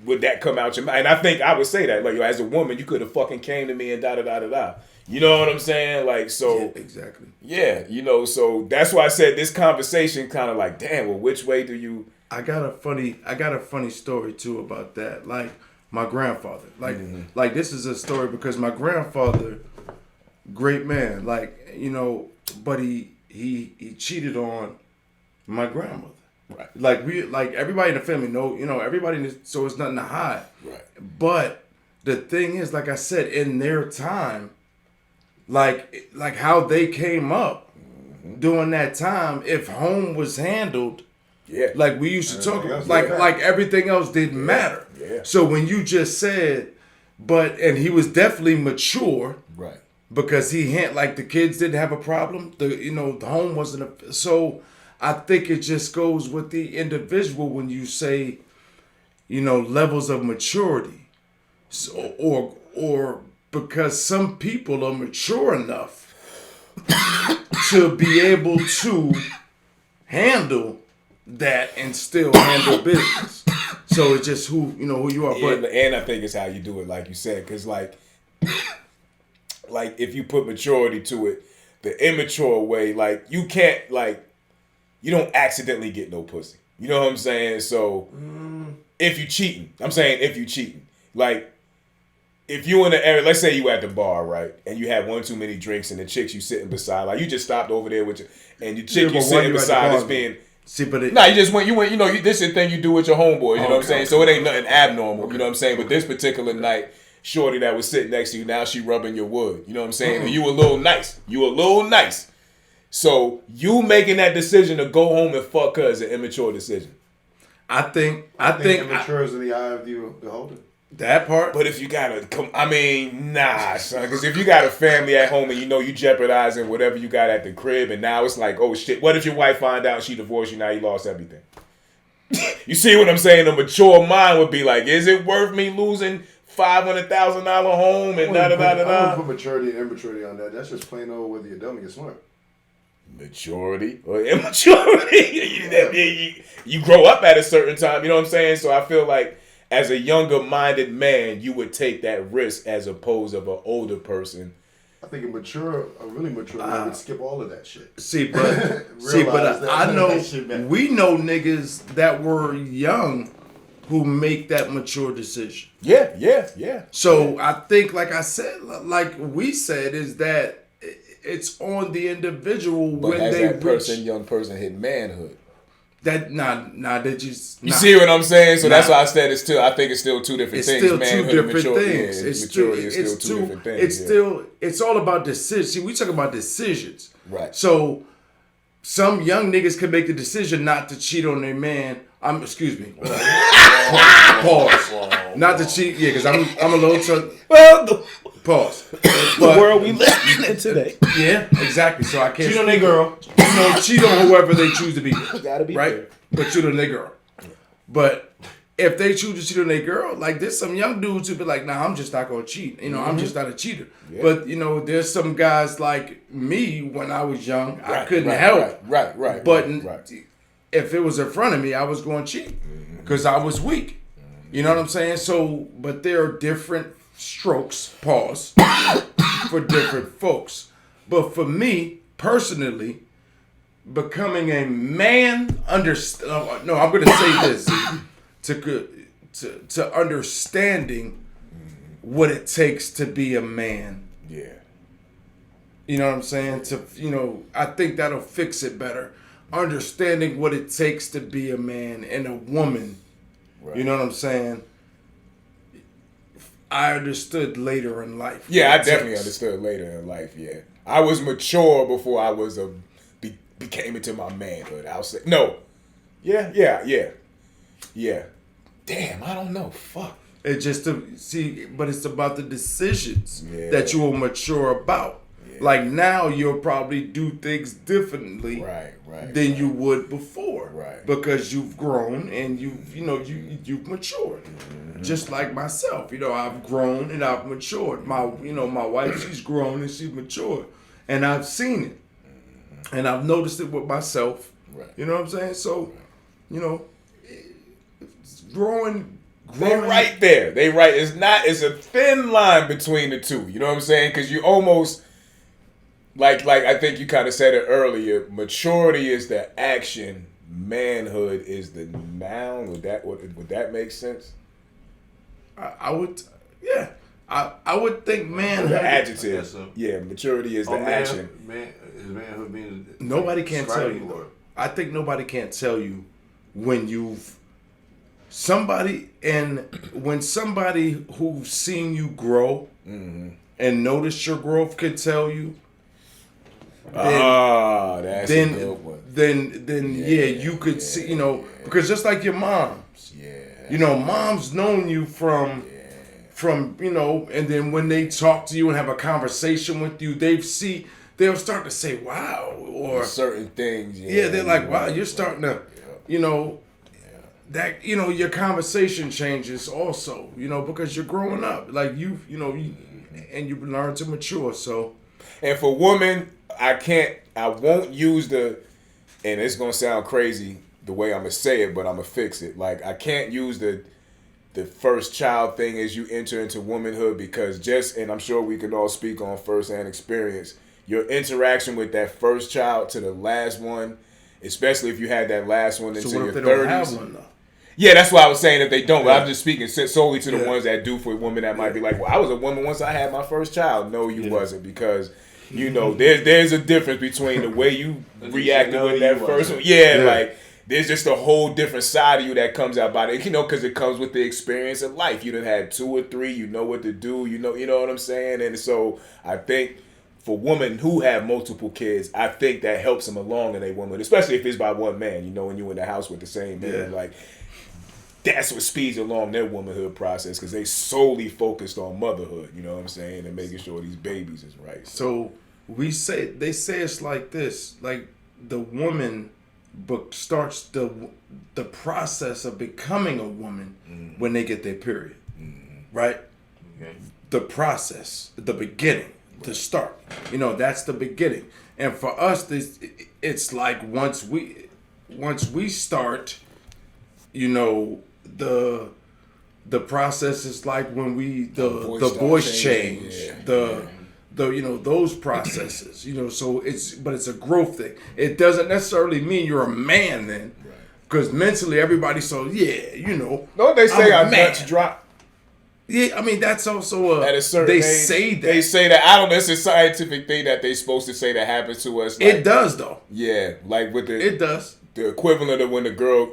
S4: would that come out your mouth? And I think I would say that like as a woman, you could have fucking came to me and da da da da da. You know what I'm saying? Like so.
S3: Yeah, exactly.
S4: Yeah, you know, so that's why I said this conversation kind of like, damn. Well, which way do you?
S3: I got a funny story too about that. Like my grandfather. Like this is a story because my grandfather, great man, like, you know, but he cheated on my grandmother.
S4: Right.
S3: Like everybody in the family know, you know, so it's nothing to hide.
S4: Right.
S3: But the thing is, like I said, in their time, like how they came up during that time, if home was handled.
S4: Yeah.
S3: Like we used to talk about, like everything else didn't matter.
S4: Yeah.
S3: So when you just said, and he was definitely mature.
S4: Right.
S3: Because the kids didn't have a problem. The home wasn't so I think it just goes with the individual when you say, you know, levels of maturity. So, or because some people are mature enough to be able to handle that and still handle business. So it's just who you are. But
S4: and I think it's how you do it, like you said, because like if you put maturity to it, the immature way, like you can't you don't accidentally get no pussy. You know what I'm saying? So if you cheating, like if you in the area, let's say you at the bar, right, and you had one too many drinks and the chicks you sitting beside, like you just stopped over there with and your chick you sitting beside is being.
S3: See, but
S4: you just went. You know, this is the thing you do with your homeboy. You know what I'm saying? So it ain't nothing abnormal. You know what I'm saying? But this particular night, shorty that was sitting next to you, now she rubbing your wood. You know what I'm saying? And you a little nice. So you making that decision to go home and fuck her is an immature decision.
S3: I think
S5: immature is in the eye of the beholder.
S3: That part.
S4: But if you gotta nah, son. Because if you got a family at home and you know you jeopardizing whatever you got at the crib, and now it's like, oh shit, what if your wife find out and she divorced you? Now you lost everything. You see what I'm saying? A mature mind would be like, is it worth me losing $500,000 home and da da da da da?
S5: I don't put maturity and immaturity on that. That's just plain old whether you're dumb or you're smart.
S4: Maturity or immaturity. You grow up at a certain time. You know what I'm saying? So I feel like, as a younger minded man, you would take that risk as opposed of an older person.
S5: I think a really mature man would skip all of that shit.
S3: I know we know niggas that were young who make that mature decision.
S4: Yeah.
S3: So I think, like I said, like we said, is that it's on the individual
S4: but
S3: when
S4: has
S3: they
S4: that young person hit manhood.
S3: That they just.
S4: You see what I'm saying? So that's why I said I think it's still two different things.
S3: It's still two different things.
S4: It's still two different things.
S3: It's all about decisions. See, we talk about decisions.
S4: Right.
S3: So some young niggas can make the decision not to cheat on their man. Excuse me. Pause. Not to cheat. Yeah, because I'm a little. Pause.
S4: The world we live in today.
S3: Yeah, exactly. So I can't
S5: cheat on their girl.
S3: Cheat on whoever they choose to be with.
S4: Gotta be
S3: right.
S4: Fair.
S3: But cheat on their girl. But if they choose to cheat on their girl, like there's some young dudes who be like, nah, I'm just not gonna cheat. You know, I'm just not a cheater. Yeah. But you know, there's some guys like me when I was young, I couldn't help.
S4: Right.
S3: But if it was in front of me, I was going to cheat because I was weak. You know what I'm saying? So, but there are different strokes, pause, for different folks. But for me personally, becoming a man, I'm going to say this to understanding what it takes to be a man.
S4: Yeah.
S3: You know what I'm saying? I think that'll fix it better. understanding what it takes to be a man and a woman. Right. You know what I'm saying? I understood later in life.
S4: Yeah, I definitely understood later in life. Yeah, I was mature before I was became into my manhood. I'll say no. Yeah. Damn, I don't know. Fuck.
S3: It's just but it's about the decisions that you will mature about. Yeah. Like now, you'll probably do things differently, than you would before, because you've grown and you've matured. Mm-hmm. Just like myself, I've grown and I've matured. My wife, she's grown and she's matured, and I've seen it, and I've noticed it with myself. Right. You know what I'm saying? So, growing.
S4: They right there. They right. It's a thin line between the two. You know what I'm saying? Because you almost like I think you kind of said it earlier. Maturity is the action. Manhood is the noun. Would that make sense?
S3: I would. Yeah. I would think manhood.
S4: The adjective. So. Yeah. Maturity is the action.
S5: Is manhood being?
S3: Nobody can't tell you. Though. I think nobody can't tell you when you've. When somebody who's seen you grow and noticed your growth could tell you,
S4: that's a good one.
S3: Then you could see, because just like your moms, mom's known you from, and then when they talk to you and have a conversation with you, they'll start to say, wow, or
S4: certain things.
S3: They're like, wow, you're starting to, that your conversation changes also, because you're growing up, like and you learn to mature. So,
S4: and for women, I won't use and it's gonna sound crazy the way I'm gonna say it, but I'm gonna fix it. Like I can't use the first child thing as you enter into womanhood, because and I'm sure we can all speak on firsthand experience. Your interaction with that first child to the last one, especially if you had that last one into your 30s. Don't have one, though? Yeah, that's why I was saying if they don't. But I'm just speaking solely to the ones that do. For women that might be like, well, I was a woman once I had my first child. No, you wasn't, because there's a difference between the way you reacted with that first one. Like there's just a whole different side of you that comes out by it. Because it comes with the experience of life. You done had 2 or 3. You know what to do. You know what I'm saying. And so I think for women who have multiple kids, I think that helps them along in a woman, especially if it's by one man. When you're in the house with the same man, like. That's what speeds along their womanhood process, because they solely focused on motherhood, you know what I'm saying, and making sure these babies is right.
S3: So they say it's like this, like the woman starts the process of becoming a woman when they get their period, right? Okay. The process, the beginning, the start, that's the beginning. And for us, it's like once we start, the process is like when the voice change, those processes, so it's a growth thing. It doesn't necessarily mean you're a man then, because mentally everybody's so
S4: Don't they say our nuts drop?
S3: Yeah, I mean that's also
S4: at a certain
S3: they
S4: age,
S3: say that.
S4: They say that. I don't know. It's a scientific thing that they're supposed to say that happens to us.
S3: Like, it does though.
S4: Yeah, like with
S3: it does.
S4: The equivalent of when the girl,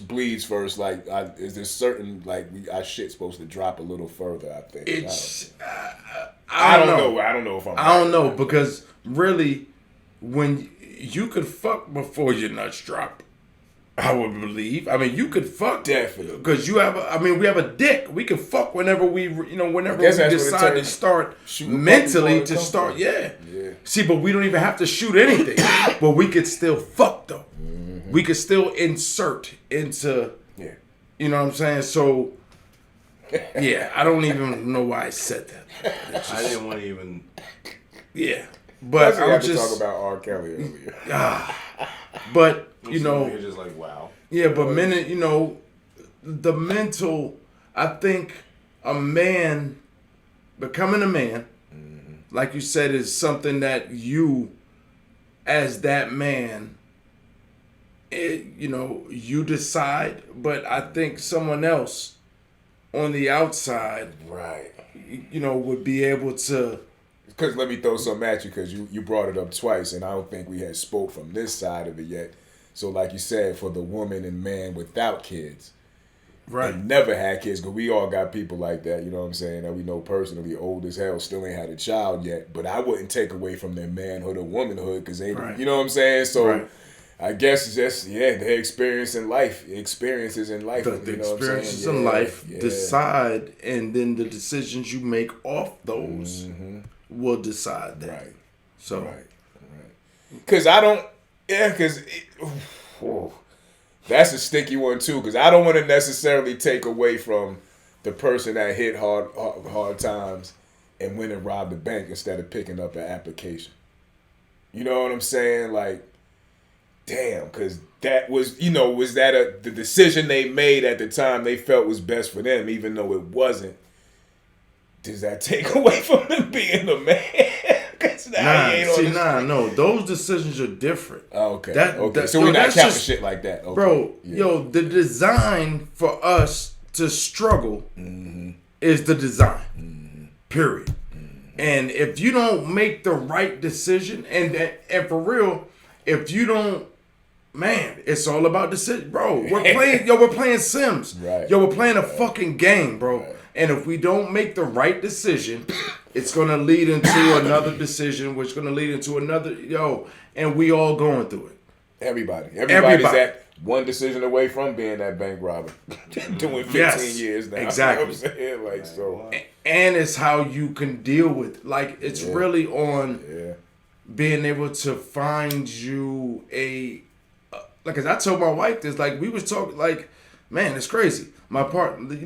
S4: bleeds first, like, is there certain, like, our shit's supposed to drop a little further, I think. I don't know. I don't know if I'm
S3: I don't know, because really, when you could fuck before your nuts drop, I would believe. I mean, you could fuck.
S4: Definitely.
S3: Because we have a dick. We can fuck whenever we decide to start mentally to start. Yeah. See, but we don't even have to shoot anything. But we could still fuck, though. Mm-hmm. We could still insert into, you know what I'm saying? So, yeah, I don't even know why I said that.
S5: I didn't want to even.
S3: Yeah. But
S4: I'm just talk about R. Kelly earlier.
S3: But,
S5: you're just like, wow.
S3: Yeah, but the mental, I think a man, becoming a man, like you said, is something that you, as that man, you decide. But I think someone else on the outside, would be able to.
S4: Because let me throw something at you, because you brought it up twice, and I don't think we had spoke from this side of it yet. So like you said, for the woman and man without kids,
S3: right,
S4: and never had kids, because we all got people like that, you know what I'm saying, that we know personally, old as hell, still ain't had a child yet. But I wouldn't take away from their manhood or womanhood, because they,
S3: Right.
S4: you know what I'm saying? So
S3: Right.
S4: I guess it's just, their experiences in life.
S3: The
S4: you know what I'm
S3: experiences
S4: saying?
S3: in life
S4: Yeah.
S3: decide, and then the decisions you make off those will decide that.
S4: Right.
S3: So,
S4: Right. Because I don't, because that's a sticky one too, because I don't want to necessarily take away from the person that hit hard times and went and robbed the bank instead of picking up an application. You know what I'm saying? Like, damn, because that was, was that the decision they made at the time they felt was best for them, even though it wasn't. Does that take away from them being a man?
S3: No, those decisions are different.
S4: Okay. So we're not counting shit like that. Okay.
S3: Bro, the design for us to struggle is the design. Period. And if you don't make the right decision, and for real, if you don't, man, it's all about decision, bro. We're playing Sims.
S4: Right.
S3: We're playing a fucking game, bro. Right. And if we don't make the right decision, it's gonna lead into another decision, which is gonna lead into another, and we all going through it.
S4: Everybody's at one decision away from being that bank robber. Doing 15 years now.
S3: Exactly.
S4: You know what I'm saying? Like, so.
S3: And it's how you can deal with, like, it's really on being able to find you like, as I told my wife this, like, we was talking, like, man, it's crazy. My partner in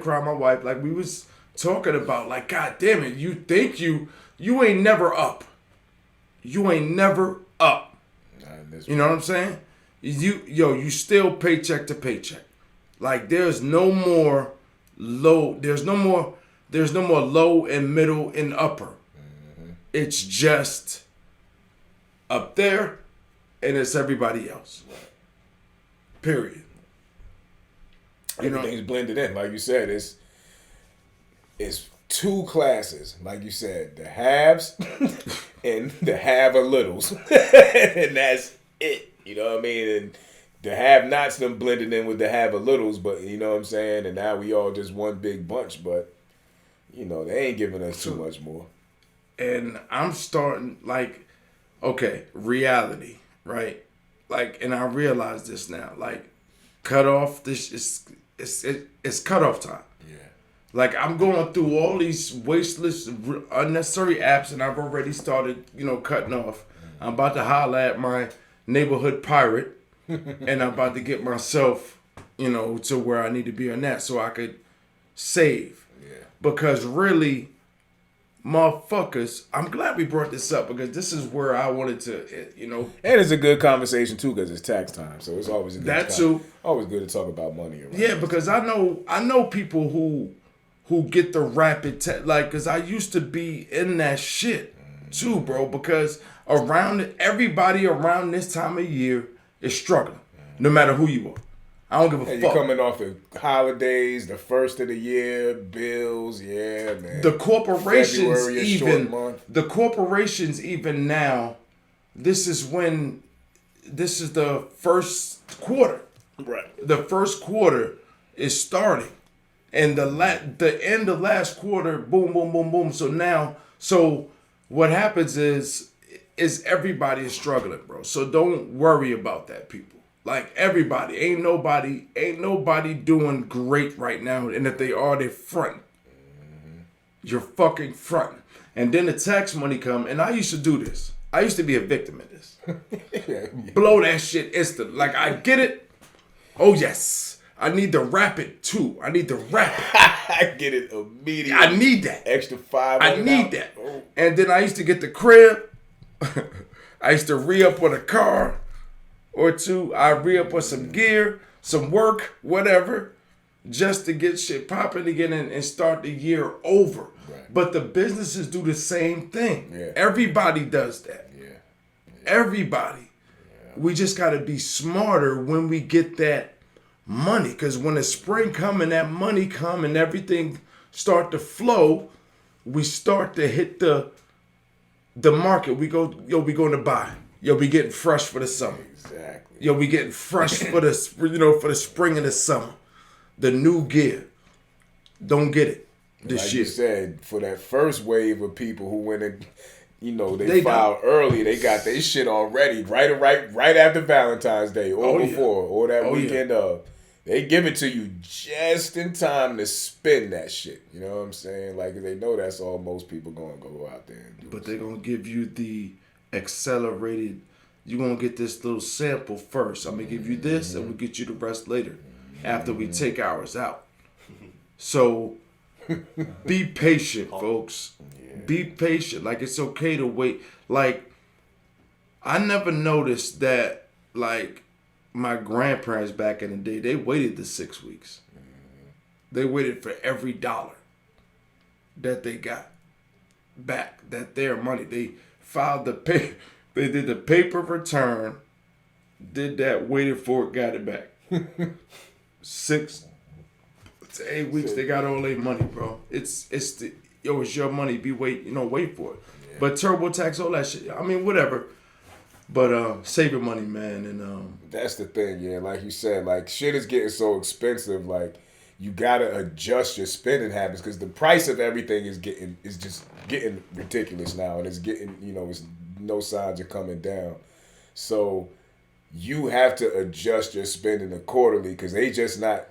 S3: crime, my wife, like, we was talking about, like, God damn it, you think you ain't never up. You ain't never up. You know what I'm saying? You still paycheck to paycheck. Like, there's no more low low and middle and upper. It's just up there, and it's everybody else. Period.
S4: Everything's blended in. Like you said, it's two classes. Like you said, the haves and the have-a-littles. And that's it. You know what I mean? And the have-nots them blended in with the have-a-littles, but you know what I'm saying? And now we all just one big bunch, but they ain't giving us too much more.
S3: And I'm starting, like, okay, reality, right? Like, and I realize this now, like, it's cutoff time. Yeah. Like, I'm going through all these wasteless, unnecessary apps, and I've already started, cutting off. I'm about to holler at my neighborhood pirate, and I'm about to get myself, to where I need to be on that so I could save. Yeah. Because really, motherfuckers, I'm glad we brought this up, because this is where I wanted to,
S4: And it's a good conversation too, because it's tax time, so it's always a good always good to talk about money around.
S3: Yeah, because I know people who get the rapid because I used to be in that shit too, bro. Because everybody around this time of year is struggling, no matter who you are. I don't give a fuck.
S4: You're coming off the holidays, the first of the year, bills, man.
S3: The corporations even now, this is the first quarter. Right. The first quarter is starting. And the end of last quarter, boom, boom, boom, boom. So what happens is everybody is struggling, bro. So don't worry about that, people. Like, everybody, ain't nobody doing great right now. And if they are, they're fronting. You're fucking fronting. And then the tax money come, and I used to do this. I used to be a victim of this. Blow that shit instant. Like, I get it. Oh, yes. I need to wrap it, too. I need to wrap it.
S4: I get it immediately.
S3: I need that.
S4: Extra $5.
S3: I need that. Oh. And then I used to get the crib. I used to re-up on a car or two. I re-up on some gear, some work, whatever, just to get shit popping again and start the year over. Right. But the businesses do the same thing. Yeah. Everybody does that. Yeah. Everybody. Yeah. We just got to be smarter when we get that money, because when the spring come and that money come and everything start to flow, we start to hit the market. We going to buy. You'll be getting fresh for the summer.
S4: Exactly.
S3: You'll be getting fresh for the for the spring and the summer. The new gear. Don't get it this
S4: like
S3: year.
S4: you said, for that first wave of people who went and
S3: They
S4: filed early, they got their shit already right after Valentine's Day or before or that weekend of. They give it to you just in time to spend that shit. You know what I'm saying? Like they know that's all most people gonna go out there and do.
S3: But they're gonna give you the accelerated. You're gonna get this little sample first. I'm gonna give you this, and we'll get you the rest later, after we take ours out. So be patient, folks. Be patient. Like it's okay to wait. Like I never noticed that. Like my grandparents back in the day, they waited the 6 weeks. They waited for every dollar that they got back. That their money. They filed the pay. They did the paper return. Did that. Waited for it. Got it back. 6 to 8 weeks. They got all their money, bro. It's your money. Wait for it. Yeah. But TurboTax, all that shit. I mean, whatever. But save your money, man, and
S4: that's the thing, yeah. Like you said, like shit is getting so expensive. Like you gotta adjust your spending habits because the price of everything is just getting ridiculous now, and it's getting it's no signs of coming down. So you have to adjust your spending accordingly because they just not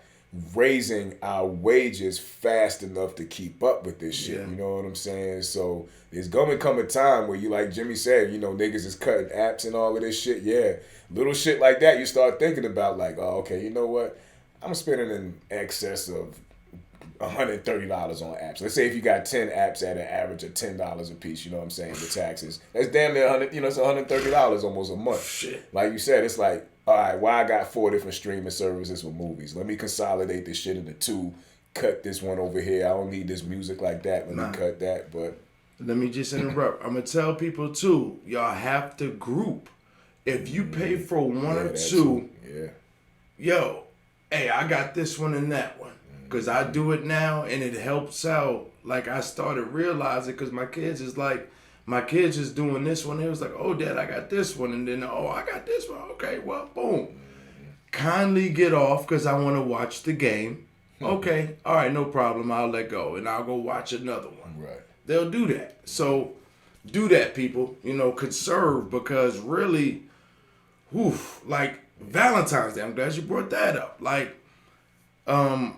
S4: raising our wages fast enough to keep up with this shit. Yeah. You know what I'm saying? So there's gonna come a time where you, like Jimmy said, niggas is cutting apps and all of this shit. Yeah, little shit like that. You start thinking about like, oh, okay, you know what? I'm spending in excess of $130 on apps. Let's say if you got 10 apps at an average of $10 a piece, you know what I'm saying, the taxes. That's damn near it's $130 almost a month.
S3: Shit.
S4: Like you said, it's like, all right, I got 4 different streaming services with movies. Let me consolidate this shit into 2. Cut this one over here. I don't need this music like that. Let me cut that. But
S3: let me just interrupt. I'm gonna tell people too. Y'all have to group. If you pay for one or two, yo, hey, I got this one and that one. Because I do it now and it helps out. Like I started realizing because my kids is doing this one. It was like, oh, Dad, I got this one. And then, oh, I got this one. Okay, well, boom. Kindly get off because I want to watch the game. Okay, all right, no problem. I'll let go. And I'll go watch another one.
S4: Right.
S3: They'll do that. So do that, people. Conserve because really, like Valentine's Day, I'm glad you brought that up. Like, y'all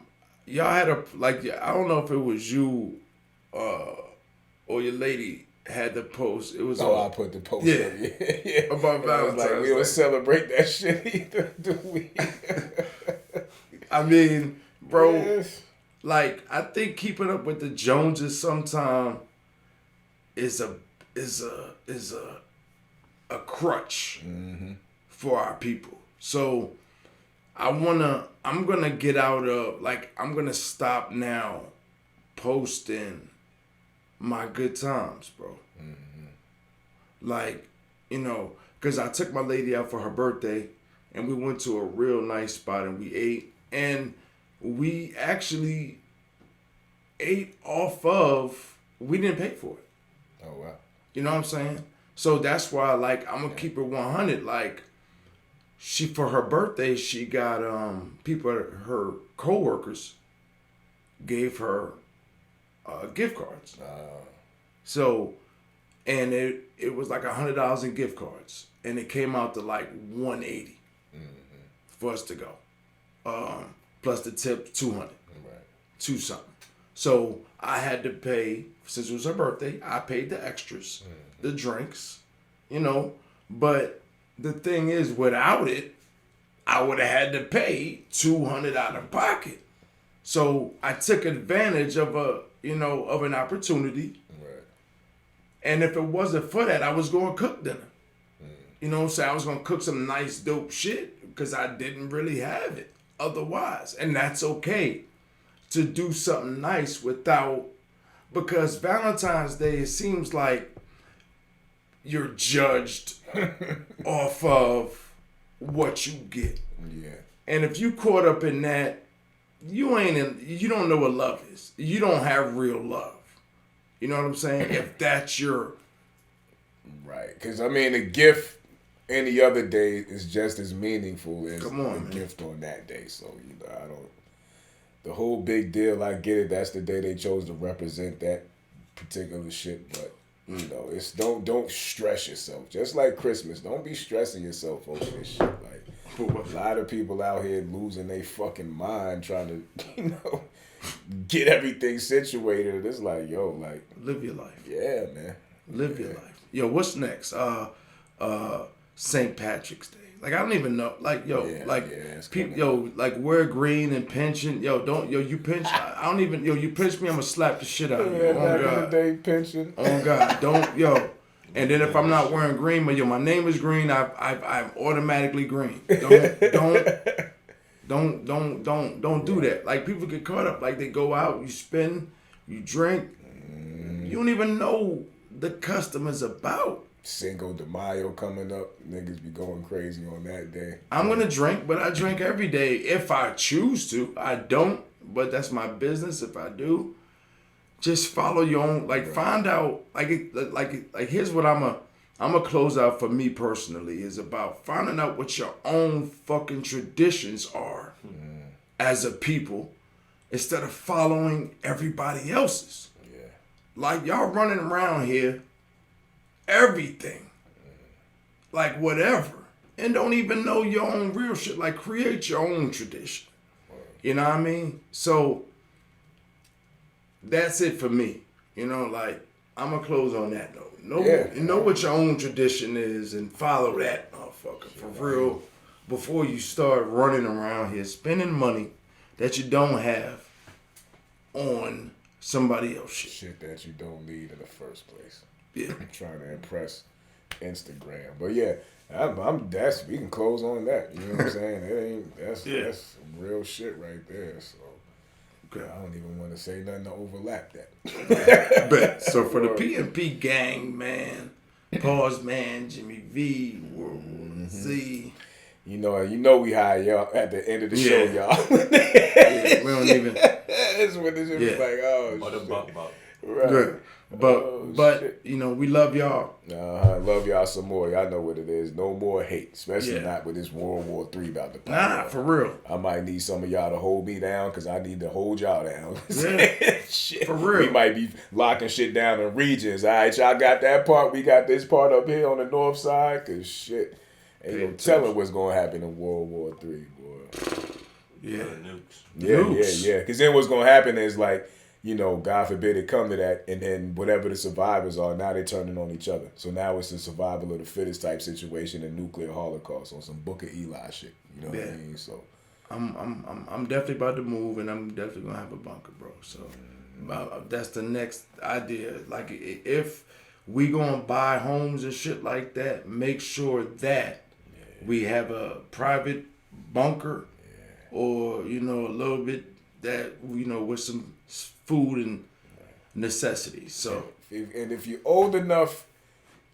S3: had I don't know if it was you or your lady had the post. It was
S4: I put the post up. Yeah.
S3: About Valentine's Day.
S4: We don't celebrate that shit either, do we?
S3: I mean, bro, like I think keeping up with the Joneses sometimes is a crutch for our people. So I'm gonna get out of I'm gonna stop now posting my good times, bro. Because I took my lady out for her birthday and we went to a real nice spot and we ate, and we actually ate off of, we didn't pay for it.
S4: Oh wow.
S3: You know what I'm saying? So that's why I'm gonna keep it 100. She, for her birthday, she got her coworkers gave her gift cards. So, and it was like $100 in gift cards, and it came out to like $180 for us to go, plus the tip $200, right. 2 something. So I had to pay, since it was her birthday, I paid the extras, the drinks, but the thing is, without it, I would have had to pay $200 out of pocket. So I took advantage of an opportunity.
S4: Right.
S3: And if it wasn't for that, I was going to cook dinner. You know what I'm saying? I was going to cook some nice, dope shit because I didn't really have it otherwise. And that's okay to do something nice because Valentine's Day, it seems like you're judged off of what you get.
S4: Yeah.
S3: And if you caught up in that, you don't know what love is. You don't have real love. You know what I'm saying? If that's your...
S4: Right. Because, I mean, a gift any other day is just as meaningful as
S3: man.
S4: gift on that day. So, I don't. The whole big deal, I get it. That's the day they chose to represent that particular shit. But, it's don't stress yourself. Just like Christmas. Don't be stressing yourself over this shit. Like, a lot of people out here losing their fucking mind trying to, get everything situated. It's like,
S3: live your life.
S4: Yeah, man.
S3: Live your life. Yo, what's next? St. Patrick's Day. Like, I don't even know. Like, people, wear green and pension. You pinch. I don't even, you pinch me, I'm gonna slap the shit out of you.
S4: Back in the day, pension.
S3: Oh God, don't. And then if I'm not wearing green, but my name is green, I'm automatically green. Don't do that. Like, people get caught up. Like, they go out, you spend, you drink. You don't even know the custom is about.
S4: Cinco de Mayo coming up. Niggas be going crazy on that day.
S3: I'm going to drink, but I drink every day if I choose to. I don't, but that's my business if I do. Just follow your own, find out, here's what I'm a close out for me personally, is about finding out what your own fucking traditions are as a people instead of following everybody else's.
S4: Yeah.
S3: Like, y'all running around here, everything, like whatever, and don't even know your own real shit. Like, create your own tradition. You know what I mean? So that's it for me. I'm gonna close on that note. Know what your own tradition is and follow that motherfucker for real before you start running around here spending money that you don't have on somebody else shit.
S4: Shit that you don't need in the first place.
S3: Yeah.
S4: Trying to impress Instagram. But yeah, we can close on that. You know what I'm saying? That's some real shit right there. So I don't even want to say nothing to overlap that.
S3: Bet. So for the PMP gang, man, Pause Man, Jimmy V, World War Z.
S4: You know we hire y'all at the end of the show, y'all.
S3: We don't even.
S4: That's when this shit was like, shit. Right.
S3: Good. But we love y'all.
S4: I love y'all some more. Y'all know what it is. No more hate, especially not with this World War III about to pop.
S3: Nah, for real.
S4: I might need some of y'all to hold me down because I need to hold y'all down.
S3: Yeah.
S4: Shit.
S3: For real.
S4: We might be locking shit down in regions. All right, y'all got that part. We got this part up here on the north side because shit. Ain't no telling what's going to happen in World War III, boy.
S3: Yeah.
S4: Nukes. Yeah. Because then what's going to happen is like, God forbid it come to that, and then whatever the survivors are, now they're turning on each other. So now it's a survival of the fittest type situation, a nuclear holocaust on some Book of Eli shit. You know what I mean? So
S3: I'm definitely about to move, and I'm definitely gonna have a bunker, bro. So that's the next idea. Like, if we gonna buy homes and shit like that, make sure that we have a private bunker, or a little bit that with some food and necessities. So,
S4: if you're old enough,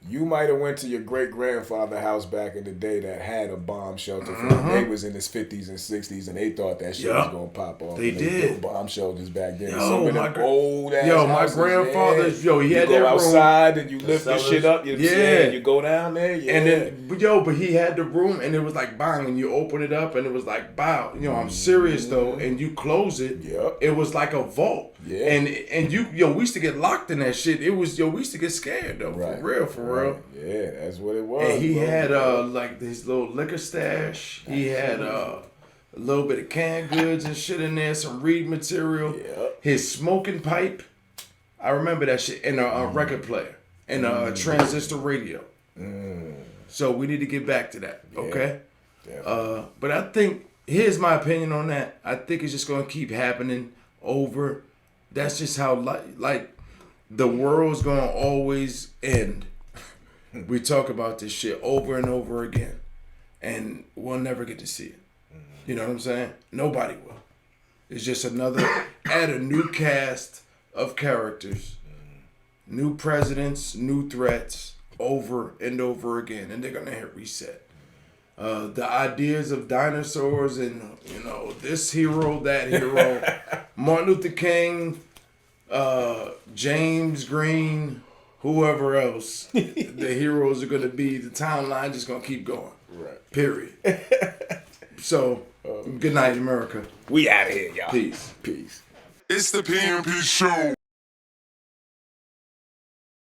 S4: you might have went to your great-grandfather's house back in the day that had a bomb shelter. They was in his 50s and 60s, and they thought that shit was going to pop off.
S3: They did.
S4: Built bomb shelters back then.
S3: Yo,
S4: Some of them old-ass
S3: my
S4: houses,
S3: grandfather, he had that room.
S4: You go outside and you lift the shit up. You know what I'm saying? You go down there. Yeah.
S3: And then, but he had the room, and it was like bang, and you open it up, and it was like bow. I'm serious though, and you close it.
S4: Yep.
S3: It was like a vault. Yeah. And we used to get locked in that shit. It was we used to get scared though.
S4: Right.
S3: For real.
S4: Yeah, that's what it was.
S3: And he had like his little liquor stash. He had a little bit of canned goods and shit in there, some reed material.
S4: Yep.
S3: His smoking pipe. I remember that shit. And a record player. And a transistor radio. So we need to get back to that. Okay? But I think, here's my opinion on that. I think it's just going to keep happening over. That's just how, like the world's going to always end. We talk about this shit over and over again. And we'll never get to see it. You know what I'm saying? Nobody will. It's just add a new cast of characters, new presidents, new threats, over and over again. And they're going to hit reset. The ideas of dinosaurs and, this hero, that hero, Martin Luther King, James Green, whoever else the heroes are gonna be, the timeline just gonna keep going.
S4: Right.
S3: Period. So, good night, America.
S4: We out of here, y'all.
S3: Peace.
S4: Peace.
S2: It's the PMP show.